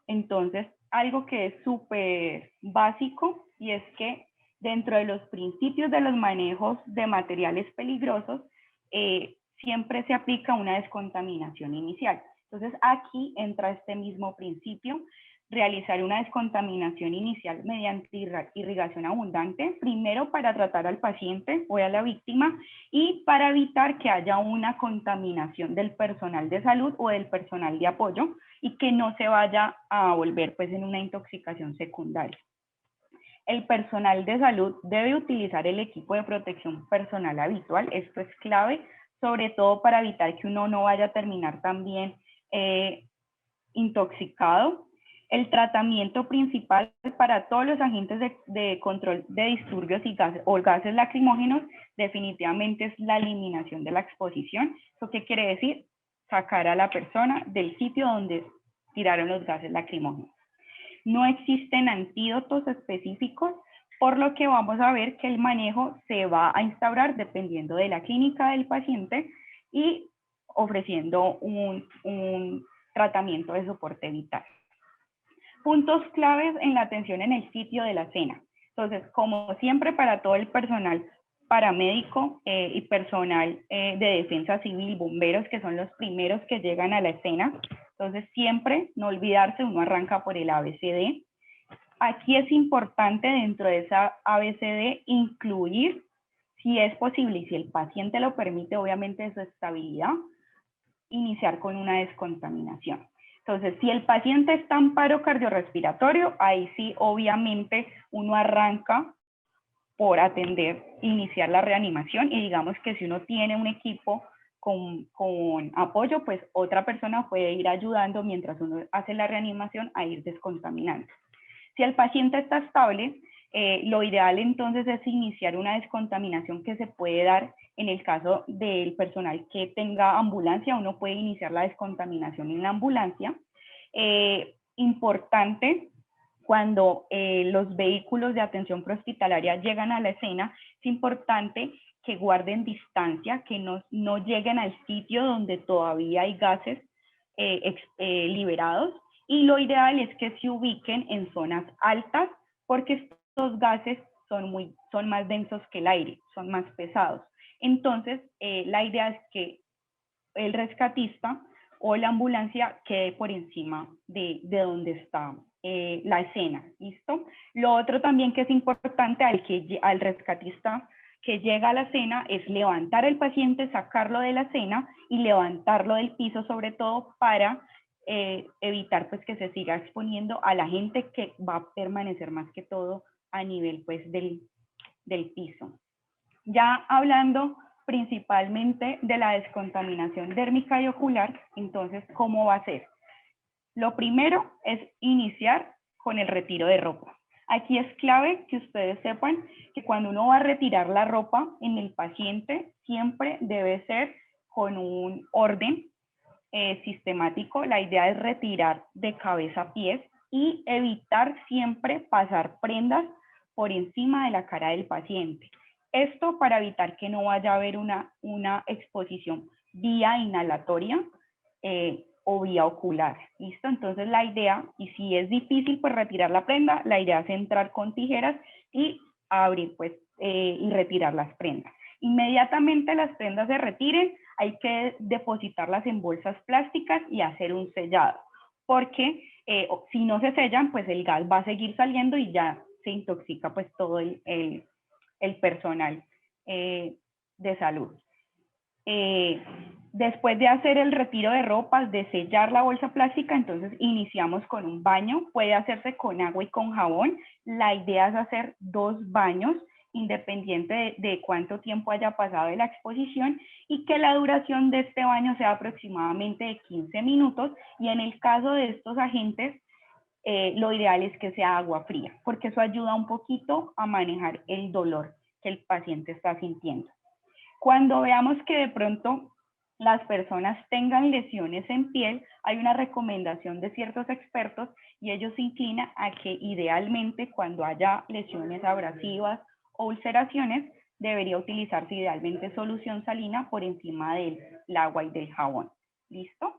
entonces algo que es súper básico y es que dentro de los principios de los manejos de materiales peligrosos, siempre se aplica una descontaminación inicial. Entonces aquí entra este mismo principio, realizar una descontaminación inicial mediante irrigación abundante, primero para tratar al paciente o a la víctima y para evitar que haya una contaminación del personal de salud o del personal de apoyo y que no se vaya a volver pues en una intoxicación secundaria. El personal de salud debe utilizar el equipo de protección personal habitual, esto es clave, sobre todo para evitar que uno no vaya a terminar también intoxicado. El tratamiento principal para todos los agentes de control de disturbios y gases lacrimógenos definitivamente es la eliminación de la exposición. ¿Eso qué quiere decir? Sacar a la persona del sitio donde tiraron los gases lacrimógenos. No existen antídotos específicos, por lo que vamos a ver que el manejo se va a instaurar dependiendo de la clínica del paciente y ofreciendo un tratamiento de soporte vital. Puntos claves en la atención en el sitio de la escena. Entonces, como siempre para todo el personal paramédico y personal de defensa civil, bomberos, que son los primeros que llegan a la escena. Entonces, siempre no olvidarse, uno arranca por el ABCD. Aquí es importante dentro de esa ABCD incluir, si es posible y si el paciente lo permite, obviamente su estabilidad, iniciar con una descontaminación. Entonces, si el paciente está en paro cardiorrespiratorio, ahí sí, obviamente, uno arranca por atender, iniciar la reanimación y digamos que si uno tiene un equipo con apoyo, pues otra persona puede ir ayudando mientras uno hace la reanimación a ir descontaminando. Si el paciente está estable, lo ideal entonces es iniciar una descontaminación que se puede dar en el caso del personal que tenga ambulancia, uno puede iniciar la descontaminación en la ambulancia. Importante cuando los vehículos de atención prehospitalaria llegan a la escena, es importante que guarden distancia, que no lleguen al sitio donde todavía hay gases liberados, y lo ideal es que se ubiquen en zonas altas porque estos gases son más densos que el aire, son más pesados. Entonces, la idea es que el rescatista o la ambulancia quede por encima de donde está la escena, ¿listo? Lo otro también que es importante al rescatista que llega a la escena es levantar al paciente, sacarlo de la escena y levantarlo del piso, sobre todo para evitar pues que se siga exponiendo a la gente que va a permanecer más que todo a nivel pues del piso. Ya hablando principalmente de la descontaminación dérmica y ocular, entonces, ¿cómo va a ser? Lo primero es iniciar con el retiro de ropa. Aquí es clave que ustedes sepan que cuando uno va a retirar la ropa en el paciente, siempre debe ser con un orden sistemático. La idea es retirar de cabeza a pies y evitar siempre pasar prendas por encima de la cara del paciente. Esto para evitar que no vaya a haber una exposición vía inhalatoria o vía ocular, ¿listo? Entonces la idea, y si es difícil pues retirar la prenda, la idea es entrar con tijeras y abrir pues y retirar las prendas. Inmediatamente las prendas se retiren, hay que depositarlas en bolsas plásticas y hacer un sellado, porque si no se sellan, pues el gas va a seguir saliendo y ya se intoxica pues todo el personal de salud. Después de hacer el retiro de ropas, de sellar la bolsa plástica, entonces iniciamos con un baño. Puede hacerse con agua y con jabón. La idea es hacer 2 baños, independiente de cuánto tiempo haya pasado de la exposición, y que la duración de este baño sea aproximadamente de 15 minutos. Y en el caso de estos agentes, lo ideal es que sea agua fría, porque eso ayuda un poquito a manejar el dolor que el paciente está sintiendo. Cuando veamos que de pronto las personas tengan lesiones en piel, hay una recomendación de ciertos expertos y ellos se inclinan a que idealmente cuando haya lesiones abrasivas o ulceraciones, debería utilizarse idealmente solución salina por encima del agua y del jabón. ¿Listo?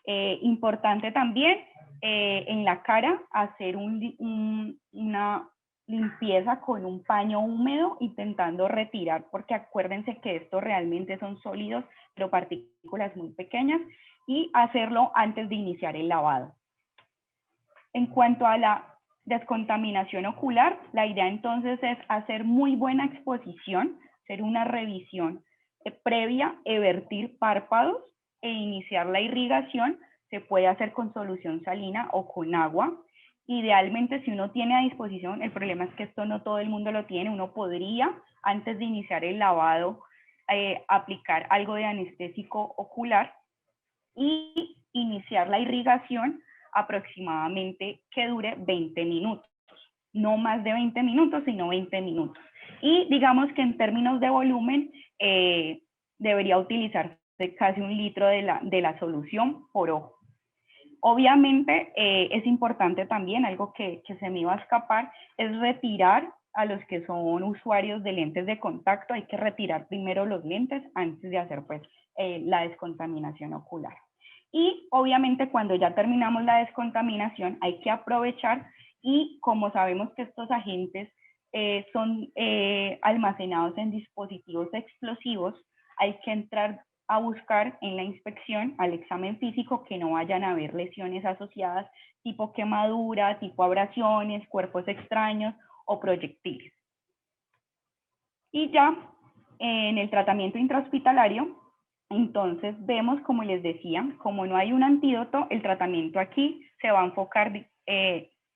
Importante también en la cara hacer una limpieza con un paño húmedo, intentando retirar, porque acuérdense que estos realmente son sólidos, pero partículas muy pequeñas, y hacerlo antes de iniciar el lavado. En cuanto a la descontaminación ocular, la idea entonces es hacer muy buena exposición, hacer una revisión previa, vertir párpados e iniciar la irrigación. Se puede hacer con solución salina o con agua. Idealmente, si uno tiene a disposición, el problema es que esto no todo el mundo lo tiene, uno podría, antes de iniciar el lavado, aplicar algo de anestésico ocular y iniciar la irrigación aproximadamente que dure 20 minutos. No más de 20 minutos, sino 20 minutos. Y digamos que en términos de volumen, debería utilizarse casi 1 litro de la solución por ojo. Obviamente es importante también, algo que se me iba a escapar, es retirar a los que son usuarios de lentes de contacto. Hay que retirar primero los lentes antes de hacer pues la descontaminación ocular. Y obviamente cuando ya terminamos la descontaminación hay que aprovechar, y como sabemos que estos agentes son almacenados en dispositivos explosivos, hay que entrar a buscar en la inspección al examen físico que no vayan a haber lesiones asociadas tipo quemadura, tipo abrasiones, cuerpos extraños o proyectiles. Y ya en el tratamiento intrahospitalario, entonces vemos, como les decía, como no hay un antídoto, el tratamiento aquí se va a enfocar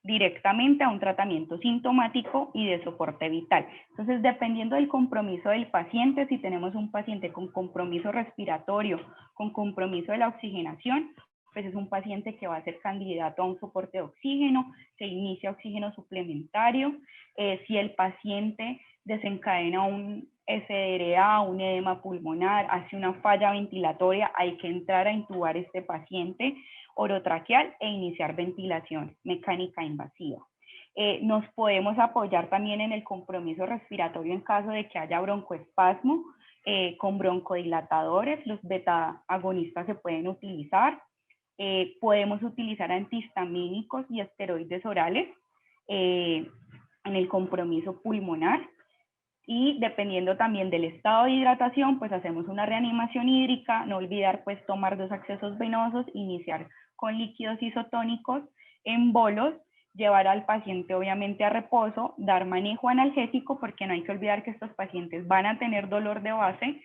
directamente a un tratamiento sintomático y de soporte vital. Entonces, dependiendo del compromiso del paciente, si tenemos un paciente con compromiso respiratorio, con compromiso de la oxigenación, pues es un paciente que va a ser candidato a un soporte de oxígeno, se inicia oxígeno suplementario. Si el paciente desencadena un SDRA, un edema pulmonar, hace una falla ventilatoria, hay que entrar a intubar este paciente orotraqueal e iniciar ventilación mecánica invasiva. Nos podemos apoyar también en el compromiso respiratorio en caso de que haya broncoespasmo con broncodilatadores. Los beta agonistas se pueden utilizar. Podemos utilizar antihistamínicos y esteroides orales en el compromiso pulmonar. Y dependiendo también del estado de hidratación, pues hacemos una reanimación hídrica. No olvidar pues tomar 2 accesos venosos, iniciar con líquidos isotónicos en bolos, llevar al paciente obviamente a reposo, dar manejo analgésico, porque no hay que olvidar que estos pacientes van a tener dolor de base.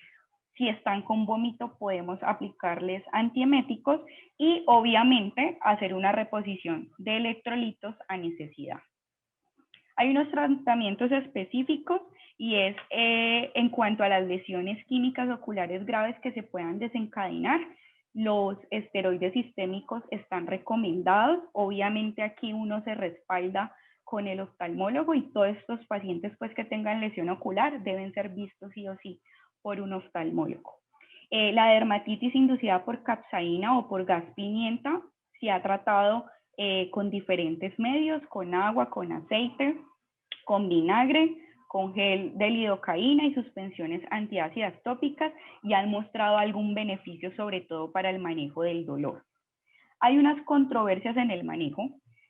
Si están con vómito, podemos aplicarles antieméticos y obviamente hacer una reposición de electrolitos a necesidad. Hay unos tratamientos específicos y es en cuanto a las lesiones químicas oculares graves que se puedan desencadenar. Los esteroides sistémicos están recomendados. Obviamente aquí uno se respalda con el oftalmólogo y todos estos pacientes pues que tengan lesión ocular deben ser vistos sí o sí por un oftalmólogo. La dermatitis inducida por capsaína o por gas pimienta se ha tratado con diferentes medios, con agua, con aceite, con vinagre, con gel de lidocaína y suspensiones antiácidas tópicas, y han mostrado algún beneficio sobre todo para el manejo del dolor. Hay unas controversias en el manejo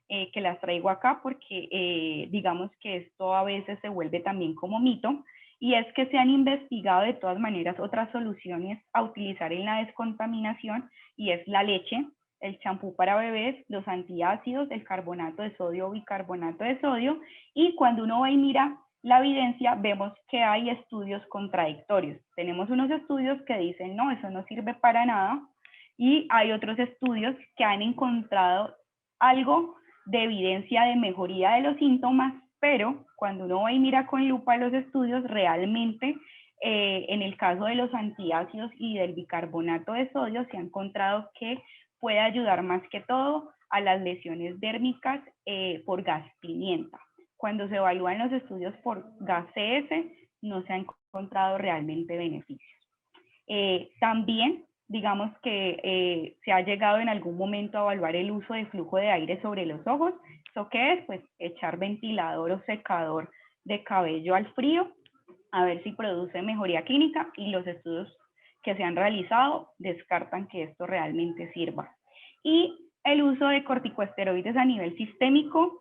que las traigo acá porque digamos que esto a veces se vuelve también como mito, y es que se han investigado de todas maneras otras soluciones a utilizar en la descontaminación, y es la leche, el champú para bebés, los antiácidos, el carbonato de sodio o bicarbonato de sodio, y cuando uno va y mira la evidencia, vemos que hay estudios contradictorios. Tenemos unos estudios que dicen, no, eso no sirve para nada, y hay otros estudios que han encontrado algo de evidencia de mejoría de los síntomas, pero cuando uno va y mira con lupa los estudios, realmente en el caso de los antiácidos y del bicarbonato de sodio se ha encontrado que puede ayudar más que todo a las lesiones dérmicas por gas pimienta. Cuando se evalúan los estudios por gas CS, no se han encontrado realmente beneficios. También, digamos que se ha llegado en algún momento a evaluar el uso de flujo de aire sobre los ojos. ¿Eso qué es? Pues echar ventilador o secador de cabello al frío, a ver si produce mejoría clínica, y los estudios que se han realizado descartan que esto realmente sirva. Y el uso de corticosteroides a nivel sistémico,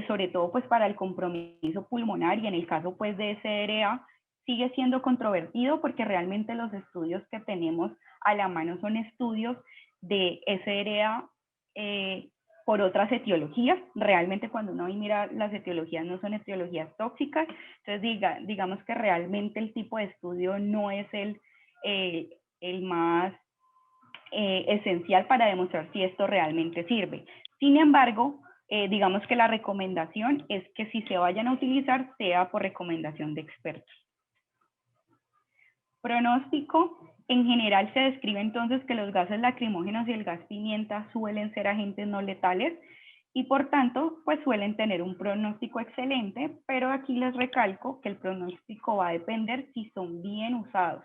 sobre todo pues para el compromiso pulmonar y en el caso pues de SDRA, sigue siendo controvertido porque realmente los estudios que tenemos a la mano son estudios de SDRA por otras etiologías. Realmente cuando uno mira las etiologías no son etiologías tóxicas, entonces digamos que realmente el tipo de estudio no es el más esencial para demostrar si esto realmente sirve. Sin embargo, digamos que la recomendación es que si se vayan a utilizar sea por recomendación de expertos. Pronóstico. En general se describe entonces que los gases lacrimógenos y el gas pimienta suelen ser agentes no letales y por tanto pues suelen tener un pronóstico excelente, pero aquí les recalco que el pronóstico va a depender si son bien usados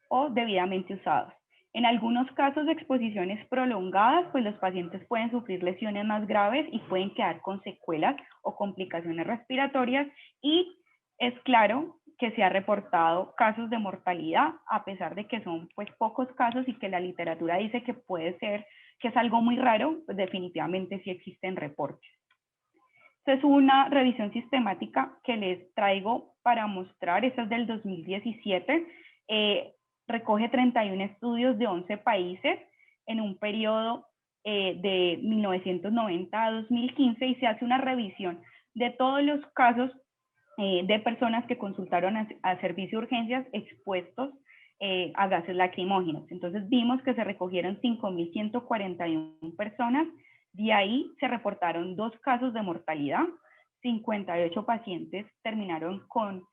o debidamente usados. En algunos casos de exposiciones prolongadas, pues los pacientes pueden sufrir lesiones más graves y pueden quedar con secuelas o complicaciones respiratorias, y es claro que se ha reportado casos de mortalidad, a pesar de que son pues pocos casos y que la literatura dice que puede ser, que es algo muy raro, pues definitivamente sí existen reportes. Esta es una revisión sistemática que les traigo para mostrar, esta es del 2017, recoge 31 estudios de 11 países en un periodo de 1990 a 2015 y se hace una revisión de todos los casos de personas que consultaron a servicio de urgencias expuestos a gases lacrimógenos. Entonces vimos que se recogieron 5.141 personas, de ahí se reportaron 2 casos de mortalidad, 58 pacientes terminaron con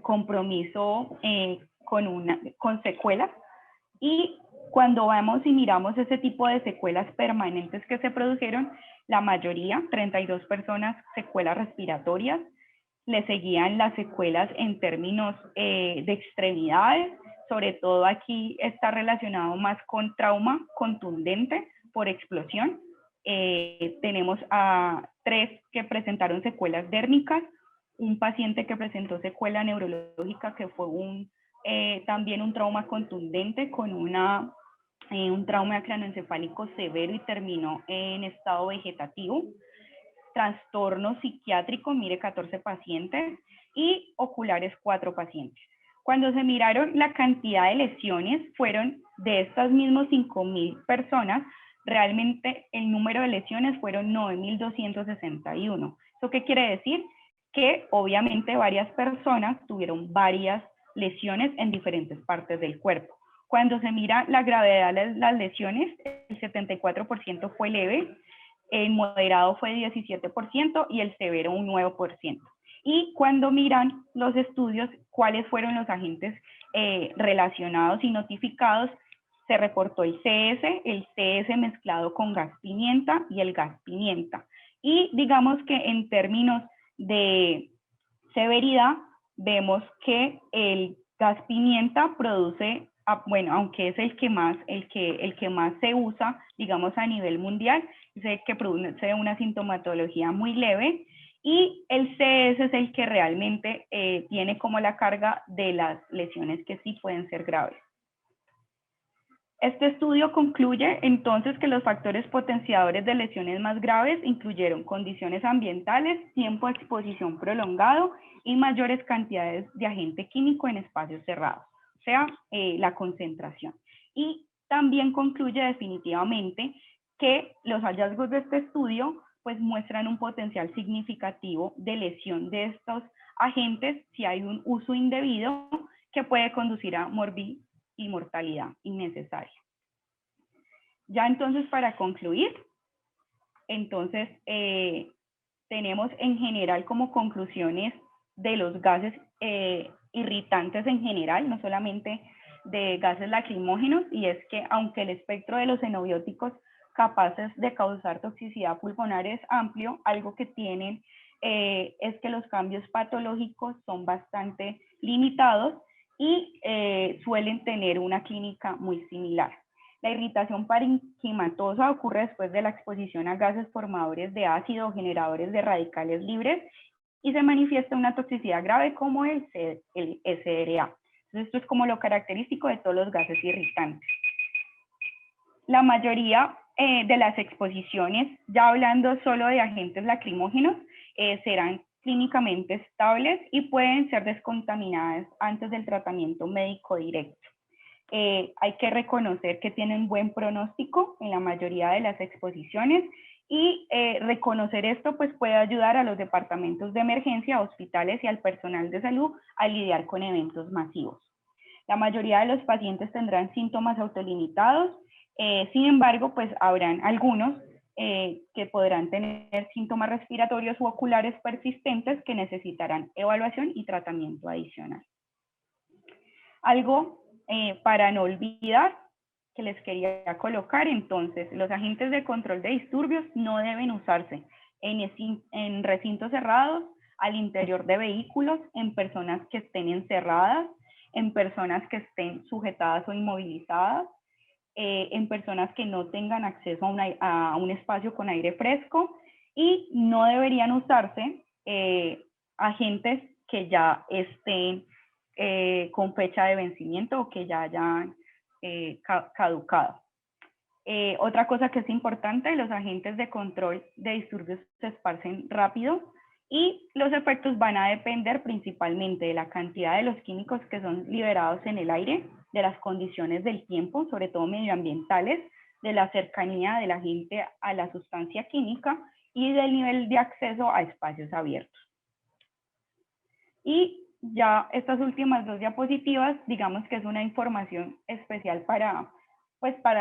compromiso con secuelas, y cuando vamos y miramos ese tipo de secuelas permanentes que se produjeron, la mayoría, 32 personas, secuelas respiratorias, le seguían las secuelas en términos de extremidades, sobre todo aquí está relacionado más con trauma contundente por explosión. Tenemos a 3 que presentaron secuelas dérmicas, un paciente que presentó secuela neurológica que fue también un trauma contundente con un trauma craneoencefálico severo y terminó en estado vegetativo. Trastorno psiquiátrico, mire, 14 pacientes y oculares 4 pacientes. Cuando se miraron la cantidad de lesiones, fueron de estas mismas 5.000 personas, realmente el número de lesiones fueron 9.261. ¿Eso qué quiere decir? Que obviamente varias personas tuvieron varias lesiones en diferentes partes del cuerpo. Cuando se mira la gravedad de las lesiones, el 74% fue leve, el moderado fue 17% y el severo un 9%. Y cuando miran los estudios, cuáles fueron los agentes relacionados y notificados, se reportó el CS mezclado con gas pimienta y el gas pimienta. Y digamos que en términos de severidad, vemos que el gas pimienta produce, bueno, aunque es el que más se usa, digamos, a nivel mundial, es el que produce una sintomatología muy leve, y el CS es el que realmente tiene como la carga de las lesiones que sí pueden ser graves. Este estudio concluye entonces que los factores potenciadores de lesiones más graves incluyeron condiciones ambientales, tiempo de exposición prolongado y mayores cantidades de agente químico en espacios cerrados, o sea, la concentración. Y también concluye definitivamente que los hallazgos de este estudio pues muestran un potencial significativo de lesión de estos agentes si hay un uso indebido que puede conducir a morbi y mortalidad innecesaria. Ya entonces, para concluir, entonces tenemos en general como conclusiones de los gases irritantes en general, no solamente de gases lacrimógenos, y es que aunque el espectro de los xenobióticos capaces de causar toxicidad pulmonar es amplio, algo que tienen es que los cambios patológicos son bastante limitados y suelen tener una clínica muy similar. La irritación parenquimatosa ocurre después de la exposición a gases formadores de ácido o generadores de radicales libres y se manifiesta una toxicidad grave como el SRA. Entonces, esto es como lo característico de todos los gases irritantes. La mayoría de las exposiciones, ya hablando solo de agentes lacrimógenos, serán clínicamente estables y pueden ser descontaminadas antes del tratamiento médico directo. Hay que reconocer que tienen buen pronóstico en la mayoría de las exposiciones y reconocer esto pues puede ayudar a los departamentos de emergencia, hospitales y al personal de salud a lidiar con eventos masivos. La mayoría de los pacientes tendrán síntomas autolimitados, sin embargo pues habrán algunos que podrán tener síntomas respiratorios u oculares persistentes que necesitarán evaluación y tratamiento adicional. Algo para no olvidar que les quería colocar, entonces, los agentes de control de disturbios no deben usarse en recintos cerrados, al interior de vehículos, en personas que estén encerradas, en personas que estén sujetadas o inmovilizadas, en personas que no tengan acceso a un espacio con aire fresco, y no deberían usarse agentes que ya estén con fecha de vencimiento o que ya hayan caducado. Otra cosa que es importante, los agentes de control de disturbios se esparcen rápido y los efectos van a depender principalmente de la cantidad de los químicos que son liberados en el aire, de las condiciones del tiempo, sobre todo medioambientales, de la cercanía del agente a la sustancia química y del nivel de acceso a espacios abiertos. Y ya estas últimas 2 diapositivas, digamos que es una información especial para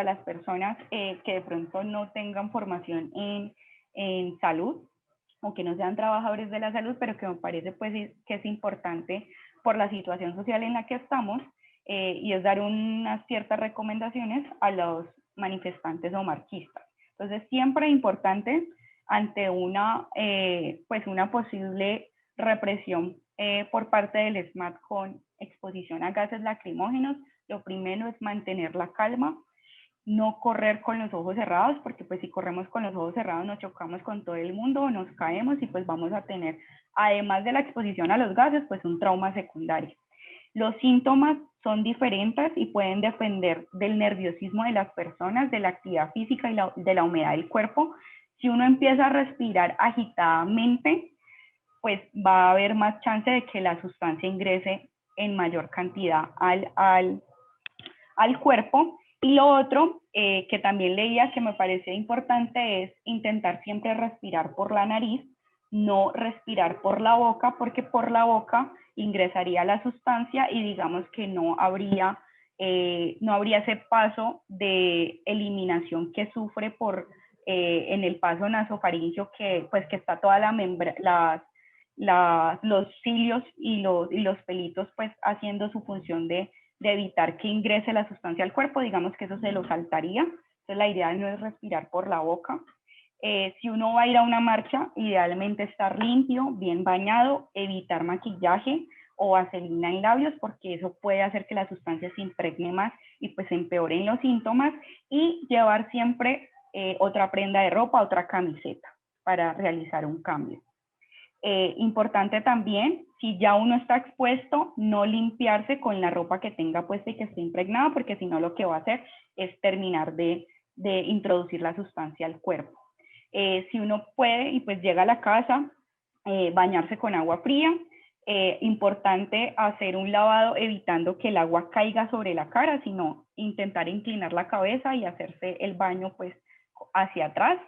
las personas que de pronto no tengan formación en salud o que no sean trabajadores de la salud, pero que me parece pues que es importante por la situación social en la que estamos, y es dar unas ciertas recomendaciones a los manifestantes o marchistas. Entonces, siempre es importante ante una posible represión por parte del SMAT con exposición a gases lacrimógenos. Lo primero es mantener la calma, no correr con los ojos cerrados, porque pues si corremos con los ojos cerrados nos chocamos con todo el mundo, nos caemos y pues vamos a tener, además de la exposición a los gases, pues un trauma secundario. Los síntomas son diferentes y pueden depender del nerviosismo de las personas, de la actividad física y de la humedad del cuerpo. Si uno empieza a respirar agitadamente, pues va a haber más chance de que la sustancia ingrese en mayor cantidad al cuerpo. Y lo otro que también leía que me parecía importante es intentar siempre respirar por la nariz, no respirar por la boca, porque por la boca ingresaría la sustancia y digamos que no habría ese paso de eliminación que sufre en el paso nasofaringeo, que está toda la membrana, los cilios y los pelitos pues haciendo su función de evitar que ingrese la sustancia al cuerpo. Digamos que eso se lo saltaría. Entonces la idea no es respirar por la boca. Si uno va a ir a una marcha, idealmente estar limpio, bien bañado, evitar maquillaje o vaselina en labios, porque eso puede hacer que la sustancia se impregne más y pues empeoren los síntomas, y llevar siempre otra prenda de ropa, otra camiseta para realizar un cambio. Importante también, si ya uno está expuesto, no limpiarse con la ropa que tenga puesta y que esté impregnada, porque si no lo que va a hacer es terminar de introducir la sustancia al cuerpo. Si uno puede y pues llega a la casa, bañarse con agua fría. Importante hacer un lavado evitando que el agua caiga sobre la cara, sino intentar inclinar la cabeza y hacerse el baño pues hacia atrás.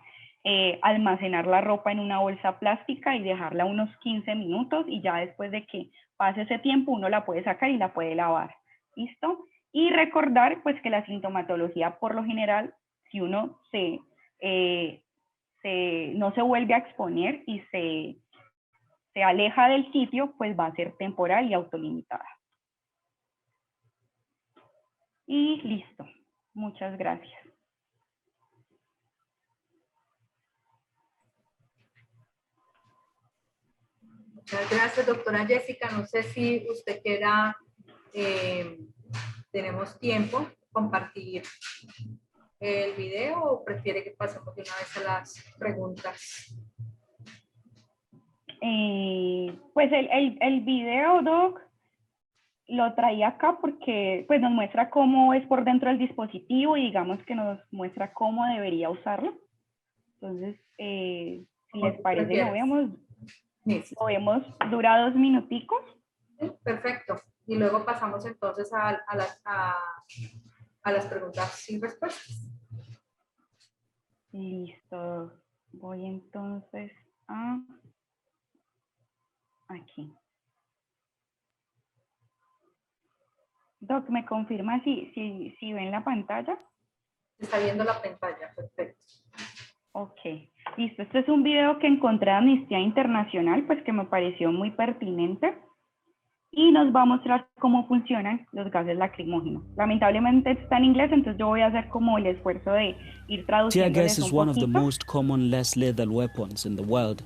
Almacenar la ropa en una bolsa plástica y dejarla unos 15 minutos, y ya después de que pase ese tiempo uno la puede sacar y la puede lavar. ¿Listo? Y recordar pues que la sintomatología, por lo general, si uno no se vuelve a exponer y se aleja del sitio, pues va a ser temporal y autolimitada. Y listo. Muchas gracias. Muchas gracias, doctora Jessica. No sé si usted quiera, tenemos tiempo, compartir el video, o prefiere que pasemos de una vez a las preguntas. Pues el video, Doc, lo traía acá porque pues nos muestra cómo es por dentro del dispositivo y digamos que nos muestra cómo debería usarlo. Entonces, si les parece, lo vemos, dura 2 minuticos. Sí, perfecto. Y luego pasamos entonces a las preguntas y respuestas. Listo. Voy entonces a aquí. Doc, ¿me confirma si ven la pantalla? Está viendo la pantalla, perfecto. Ok, listo. Este es un video que encontré de Amnistía Internacional, pues que me pareció muy pertinente, y nos va a mostrar cómo funcionan los gases lacrimógenos. Lamentablemente está en inglés, entonces yo voy a hacer como el esfuerzo de ir traduciendo. Tear gas is one of the most common less lethal weapons in the world.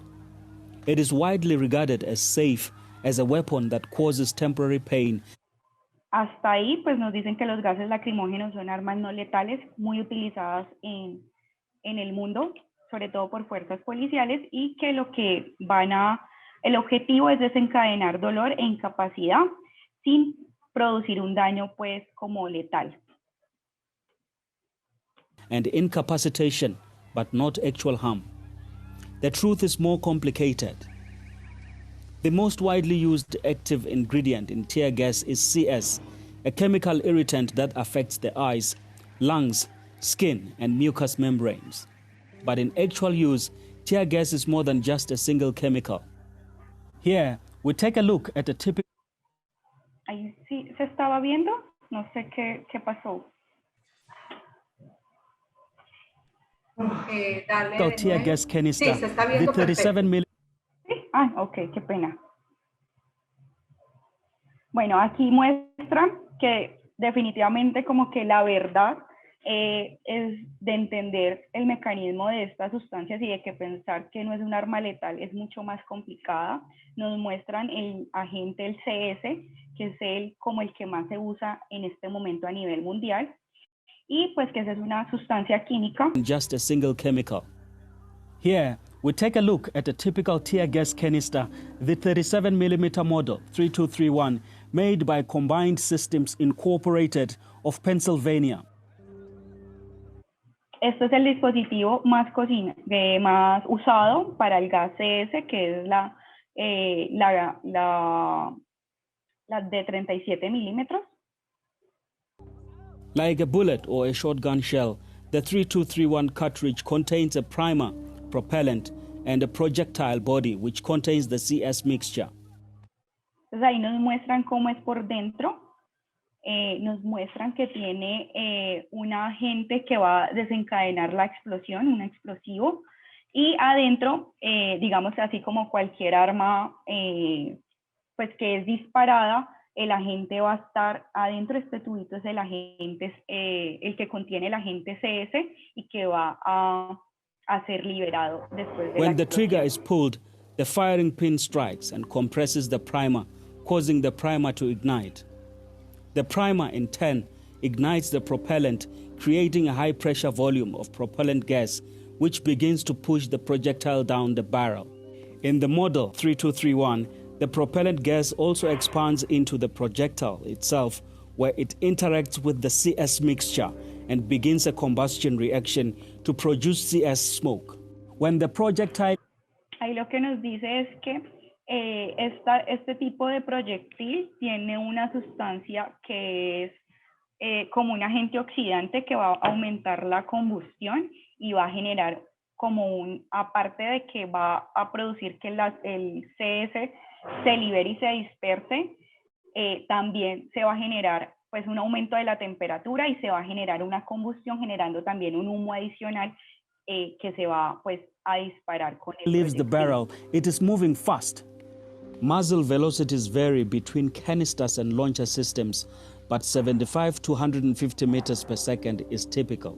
It is widely regarded as safe as a weapon that causes temporary pain. Hasta ahí, pues nos dicen que los gases lacrimógenos son armas no letales muy utilizadas en el mundo, sobre todo por fuerzas policiales, y que el objetivo es desencadenar dolor e incapacidad sin producir un daño pues como letal. And incapacitation, but not actual harm. The truth is more complicated. The most widely used active ingredient in tear gas is CS, a chemical irritant that affects the eyes, lungs, skin, and mucous membranes. But in actual use, tear gas is more than just a single chemical. Here, we take a look at a typical... Ahí sí se estaba viendo, no sé qué pasó. Tear gas canister, sí, se está viendo the 37 mm. ¿Sí? Ah, ok, qué pena. Bueno, aquí muestra que definitivamente como que la verdad es de entender el mecanismo de estas sustancias y de que pensar que no es un arma letal es mucho más complicada. Nos muestran el agente, el CS, que es como el que más se usa en este momento a nivel mundial, y pues que esa es una sustancia química. Just a single chemical. Here, we take a look at a typical tear gas canister, the 37mm model 3231, made by Combined Systems Incorporated of Pennsylvania. Este es el dispositivo más usado para el gas CS, que es la de 37 milímetros. Like a bullet or a shotgun shell, the 3231 cartridge contains a primer, propellant, and a projectile body which contains the CS mixture. Entonces ahí nos muestran cómo es por dentro. Nos muestran que tiene un agente que va a desencadenar la explosión, un explosivo, y adentro, digamos así como cualquier arma pues que es disparada, el agente va a estar adentro. Este tubito es el agente, el que contiene el agente CS y que va a ser liberado después de When la the explosión. trigger is pulled, the firing pin strikes and compresses the primer, causing the primer to ignite. The primer, in turn, ignites the propellant, creating a high-pressure volume of propellant gas, which begins to push the projectile down the barrel. In the model 3231, the propellant gas also expands into the projectile itself, where it interacts with the CS mixture and begins a combustion reaction to produce CS smoke. When the projectile... Ahí lo que nos dice es que este tipo de proyectil tiene una sustancia que es como un agente oxidante que va a aumentar la combustión y va a generar como aparte de que va a producir que el CS se libere y se disperse, también se va a generar pues un aumento de la temperatura y se va a generar una combustión, generando también un humo adicional que se va pues a disparar con el leaves the proyectil. barrel, it is moving fast. Muzzle velocities vary between canisters and launcher systems, but 75 to 150 meters per second is typical.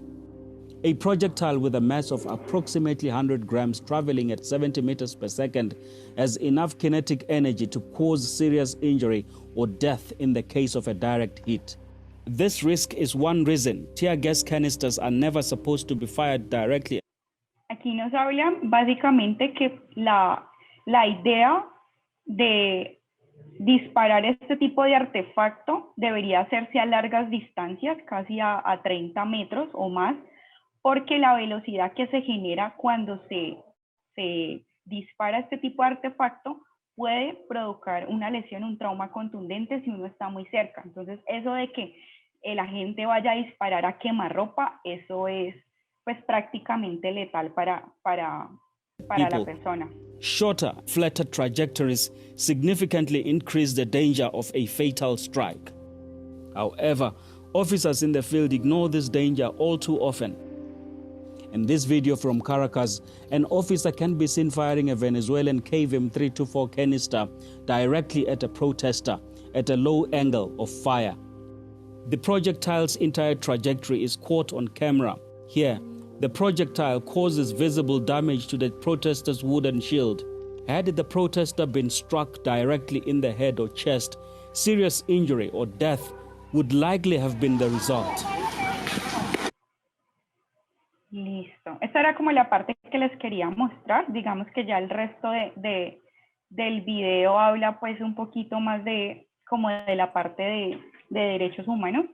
A projectile with a mass of approximately 100 grams traveling at 70 meters per second has enough kinetic energy to cause serious injury or death in the case of a direct hit. This risk is one reason tear gas canisters are never supposed to be fired directly. Aquí nos hablan básicamente que la idea de disparar este tipo de artefacto debería hacerse a largas distancias, casi a 30 metros o más, porque la velocidad que se genera cuando se dispara este tipo de artefacto puede provocar una lesión, un trauma contundente si uno está muy cerca. Entonces, eso de que el agente vaya a disparar a quemarropa, eso es pues prácticamente letal para la persona. Shorter, flatter trajectories significantly increase the danger of a fatal strike. However, officers in the field ignore this danger all too often. In this video from Caracas, an officer can be seen firing a Venezuelan KVM 324 canister directly at a protester at a low angle of fire. The projectile's entire trajectory is caught on camera. Here, the projectile causes visible damage to the protester's wooden shield. Had the protester been struck directly in the head or chest, serious injury or death would likely have been the result. Listo. Esta era como la parte que les quería mostrar. Digamos que ya el resto del video habla pues un poquito más como de la parte de derechos humanos.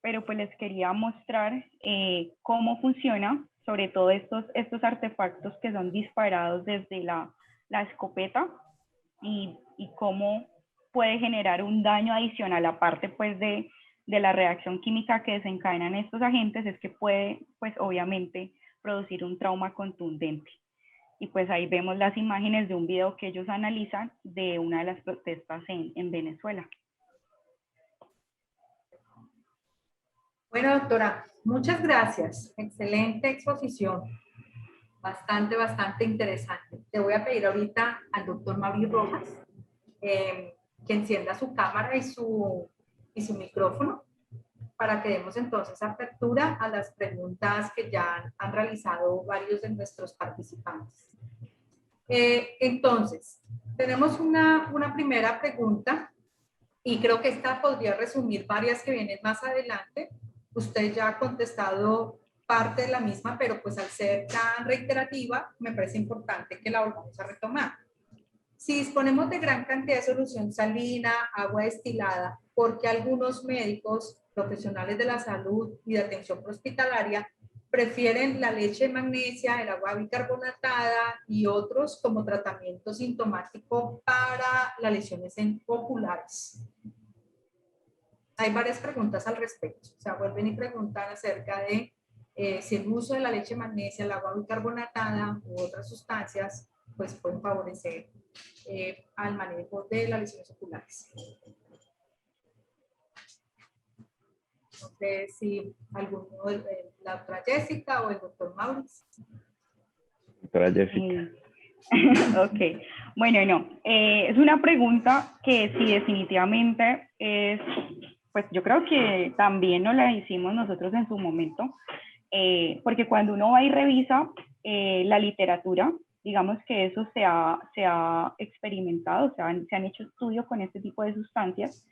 Pero pues les quería mostrar cómo funciona, sobre todo estos artefactos que son disparados desde la escopeta y cómo puede generar un daño adicional, aparte pues de la reacción química que desencadenan estos agentes, es que puede pues obviamente producir un trauma contundente. Y pues ahí vemos las imágenes de un video que ellos analizan de una de las protestas en Venezuela. Bueno, doctora, muchas gracias. Excelente exposición. Bastante interesante. Te voy a pedir ahorita al doctor Mauricio Rojas que encienda su cámara y su micrófono para que demos entonces apertura a las preguntas que ya han realizado varios de nuestros participantes. Entonces, tenemos una primera pregunta y creo que esta podría resumir varias que vienen más adelante. Usted ya ha contestado parte de la misma, pero pues al ser tan reiterativa, me parece importante que la volvamos a retomar. Si disponemos de gran cantidad de solución salina, agua destilada, ¿por qué algunos médicos, profesionales de la salud y de atención hospitalaria prefieren la leche de magnesia, el agua bicarbonatada y otros como tratamiento sintomático para las lesiones oculares? Hay varias preguntas al respecto. O sea, vuelven y preguntan acerca de si el uso de la leche de magnesia, el agua bicarbonatada u otras sustancias pues pueden favorecer al manejo de las lesiones oculares. No sé si alguno, la doctora Jessica o el doctor Maurice. Doctora Jessica. Ok, bueno, no, es una pregunta que sí definitivamente es, pues yo creo que también nos la hicimos nosotros en su momento, porque cuando uno va y revisa la literatura, digamos que eso se ha experimentado, se han hecho estudios con este tipo de sustancias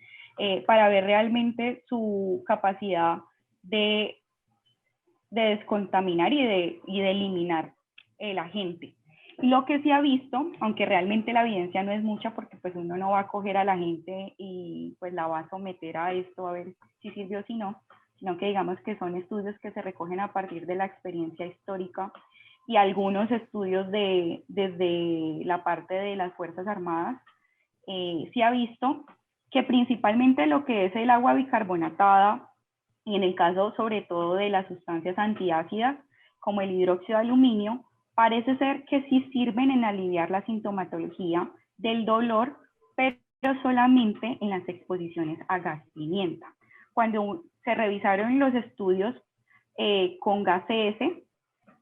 para ver realmente su capacidad de descontaminar y de eliminar el agente. Lo que se ha visto, aunque realmente la evidencia no es mucha, porque pues uno no va a coger a la gente y pues la va a someter a esto a ver si sirvió o si no, sino que digamos que son estudios que se recogen a partir de la experiencia histórica y algunos estudios desde la parte de las Fuerzas Armadas. Se ha visto que principalmente lo que es el agua bicarbonatada y en el caso sobre todo de las sustancias antiácidas como el hidróxido de aluminio, parece ser que sí sirven en aliviar la sintomatología del dolor, pero solamente en las exposiciones a gas pimienta. Cuando se revisaron los estudios con gases,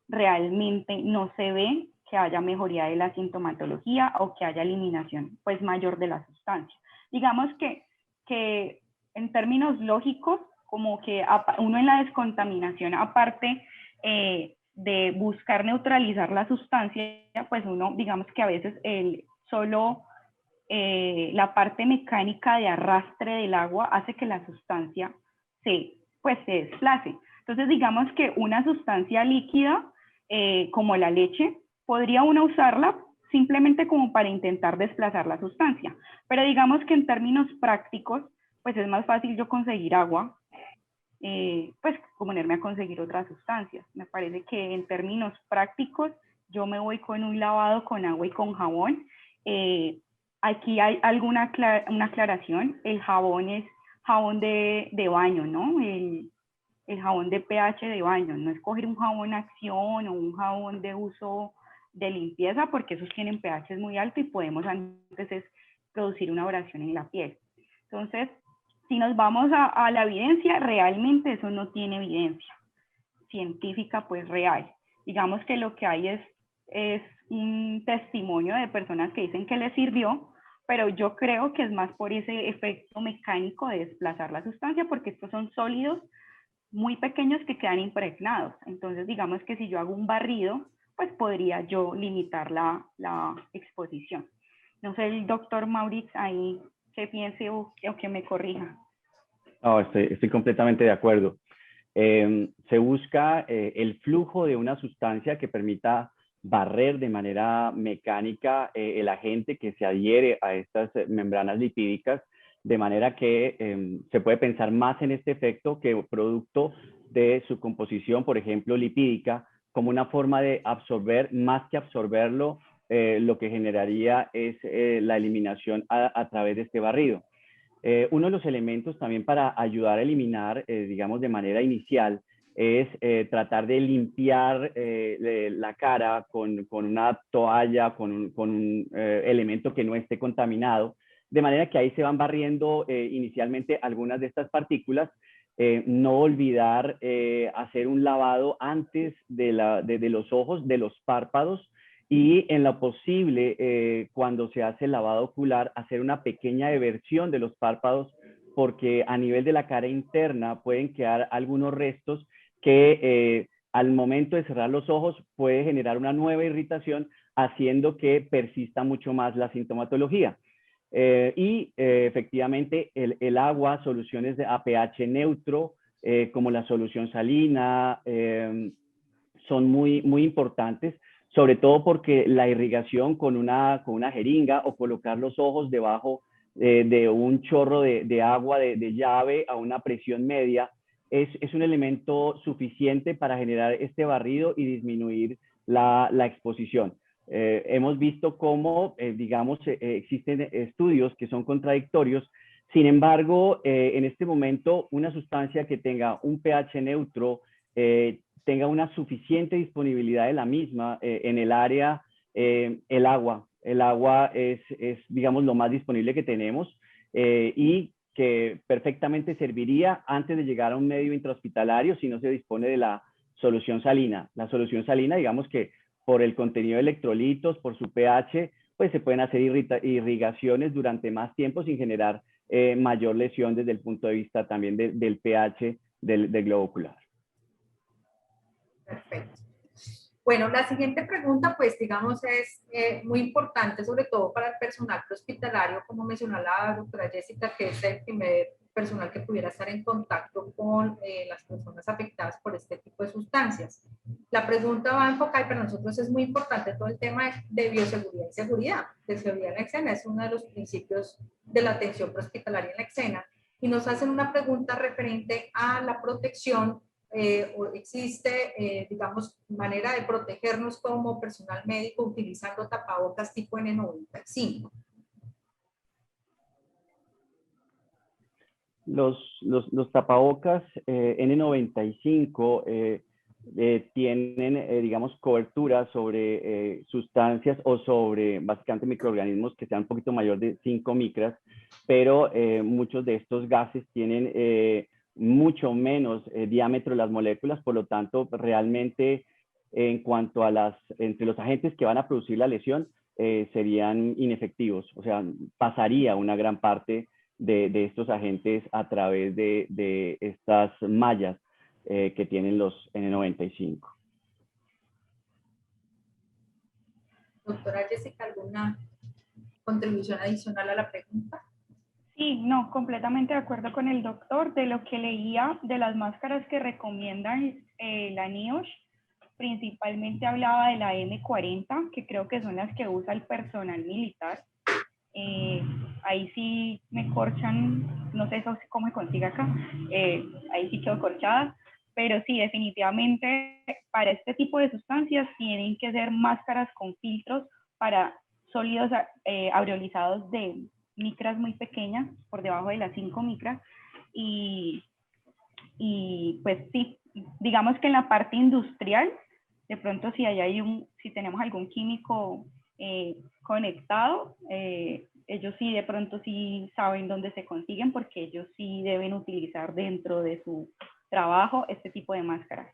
realmente no se ve que haya mejoría de la sintomatología o que haya eliminación pues mayor de la sustancia. Digamos que en términos lógicos, como que uno en la descontaminación, aparte de buscar neutralizar la sustancia, pues uno, digamos que a veces solo la parte mecánica de arrastre del agua hace que la sustancia se desplace. Entonces, digamos que una sustancia líquida, como la leche, podría uno usarla simplemente como para intentar desplazar la sustancia. Pero digamos que en términos prácticos, pues es más fácil yo conseguir agua, pues ponerme a conseguir otras sustancias. Me parece que en términos prácticos, yo me voy con un lavado con agua y con jabón. Aquí hay una aclaración. El jabón es jabón de baño, ¿no? El jabón de pH de baño, no escoger un jabón acción o un jabón de uso de limpieza, porque esos tienen pH muy alto y podemos antes producir una abrasión en la piel. Entonces, si nos vamos a la evidencia, realmente eso no tiene evidencia científica pues real. Digamos que lo que hay es un testimonio de personas que dicen que les sirvió, pero yo creo que es más por ese efecto mecánico de desplazar la sustancia, porque estos son sólidos muy pequeños que quedan impregnados. Entonces, digamos que si yo hago un barrido, pues podría yo limitar la exposición. No sé, el doctor Maurice, ahí que piense o que me corrija. No, estoy completamente de acuerdo. Se busca el flujo de una sustancia que permita barrer de manera mecánica el agente que se adhiere a estas membranas lipídicas, de manera que se puede pensar más en este efecto que producto de su composición, por ejemplo, lipídica, como una forma de absorber, más que absorberlo, lo que generaría es la eliminación a través de este barrido. Uno de los elementos también para ayudar a eliminar, digamos, de manera inicial, es tratar de limpiar la cara con una toalla, con un elemento que no esté contaminado, de manera que ahí se van barriendo inicialmente algunas de estas partículas. No olvidar hacer un lavado antes de los ojos, de los párpados, y en lo posible, cuando se hace el lavado ocular, hacer una pequeña eversión de los párpados porque a nivel de la cara interna pueden quedar algunos restos que al momento de cerrar los ojos puede generar una nueva irritación, haciendo que persista mucho más la sintomatología. Efectivamente el agua, soluciones de pH neutro, como la solución salina, son muy importantes, sobre todo porque la irrigación con una jeringa o colocar los ojos debajo de un chorro de agua de llave a una presión media es un elemento suficiente para generar este barrido y disminuir la exposición. Hemos visto cómo, digamos, existen estudios que son contradictorios. Sin embargo, en este momento, una sustancia que tenga un pH neutro, tenga una suficiente disponibilidad de la misma en el área, el agua. El agua es, digamos, lo más disponible que tenemos y que perfectamente serviría antes de llegar a un medio intrahospitalario si no se dispone de la solución salina. La solución salina, digamos que por el contenido de electrolitos, por su pH, pues se pueden hacer irrigaciones durante más tiempo sin generar mayor lesión desde el punto de vista también del pH del globo ocular. Perfecto. Bueno, la siguiente pregunta, pues digamos, es muy importante, sobre todo para el personal hospitalario, como mencionó la doctora Jessica, que es el primer personal que pudiera estar en contacto con las personas afectadas por este tipo de sustancias. La pregunta va enfocada, y para nosotros es muy importante todo el tema de bioseguridad y seguridad. De seguridad en la escena es uno de los principios de la atención prehospitalaria en la escena, y nos hacen una pregunta referente a la protección. O existe, digamos, manera de protegernos como personal médico utilizando tapabocas tipo N95. Los tapabocas N95 tienen, digamos, cobertura sobre sustancias o sobre básicamente microorganismos que sean un poquito mayor de 5 micras, pero muchos de estos gases tienen mucho menos diámetro de las moléculas, por lo tanto, realmente en cuanto a entre los agentes que van a producir la lesión, serían inefectivos, o sea, pasaría una gran parte de estos agentes a través de estas mallas que tienen los N95. Doctora Jessica, ¿alguna contribución adicional a la pregunta? Sí, no, completamente de acuerdo con el doctor. De lo que leía de las máscaras que recomiendan la NIOSH, principalmente hablaba de la M40, que creo que son las que usa el personal militar. Ahí sí me corchan, no sé eso cómo se consigue acá, ahí sí quedo corchada, pero sí, definitivamente para este tipo de sustancias tienen que ser máscaras con filtros para sólidos aerolizados de micras muy pequeñas, por debajo de las 5 micras, y pues sí, digamos que en la parte industrial, de pronto si tenemos algún químico conectado, ellos sí de pronto sí saben dónde se consiguen, porque ellos sí deben utilizar dentro de su trabajo este tipo de máscaras.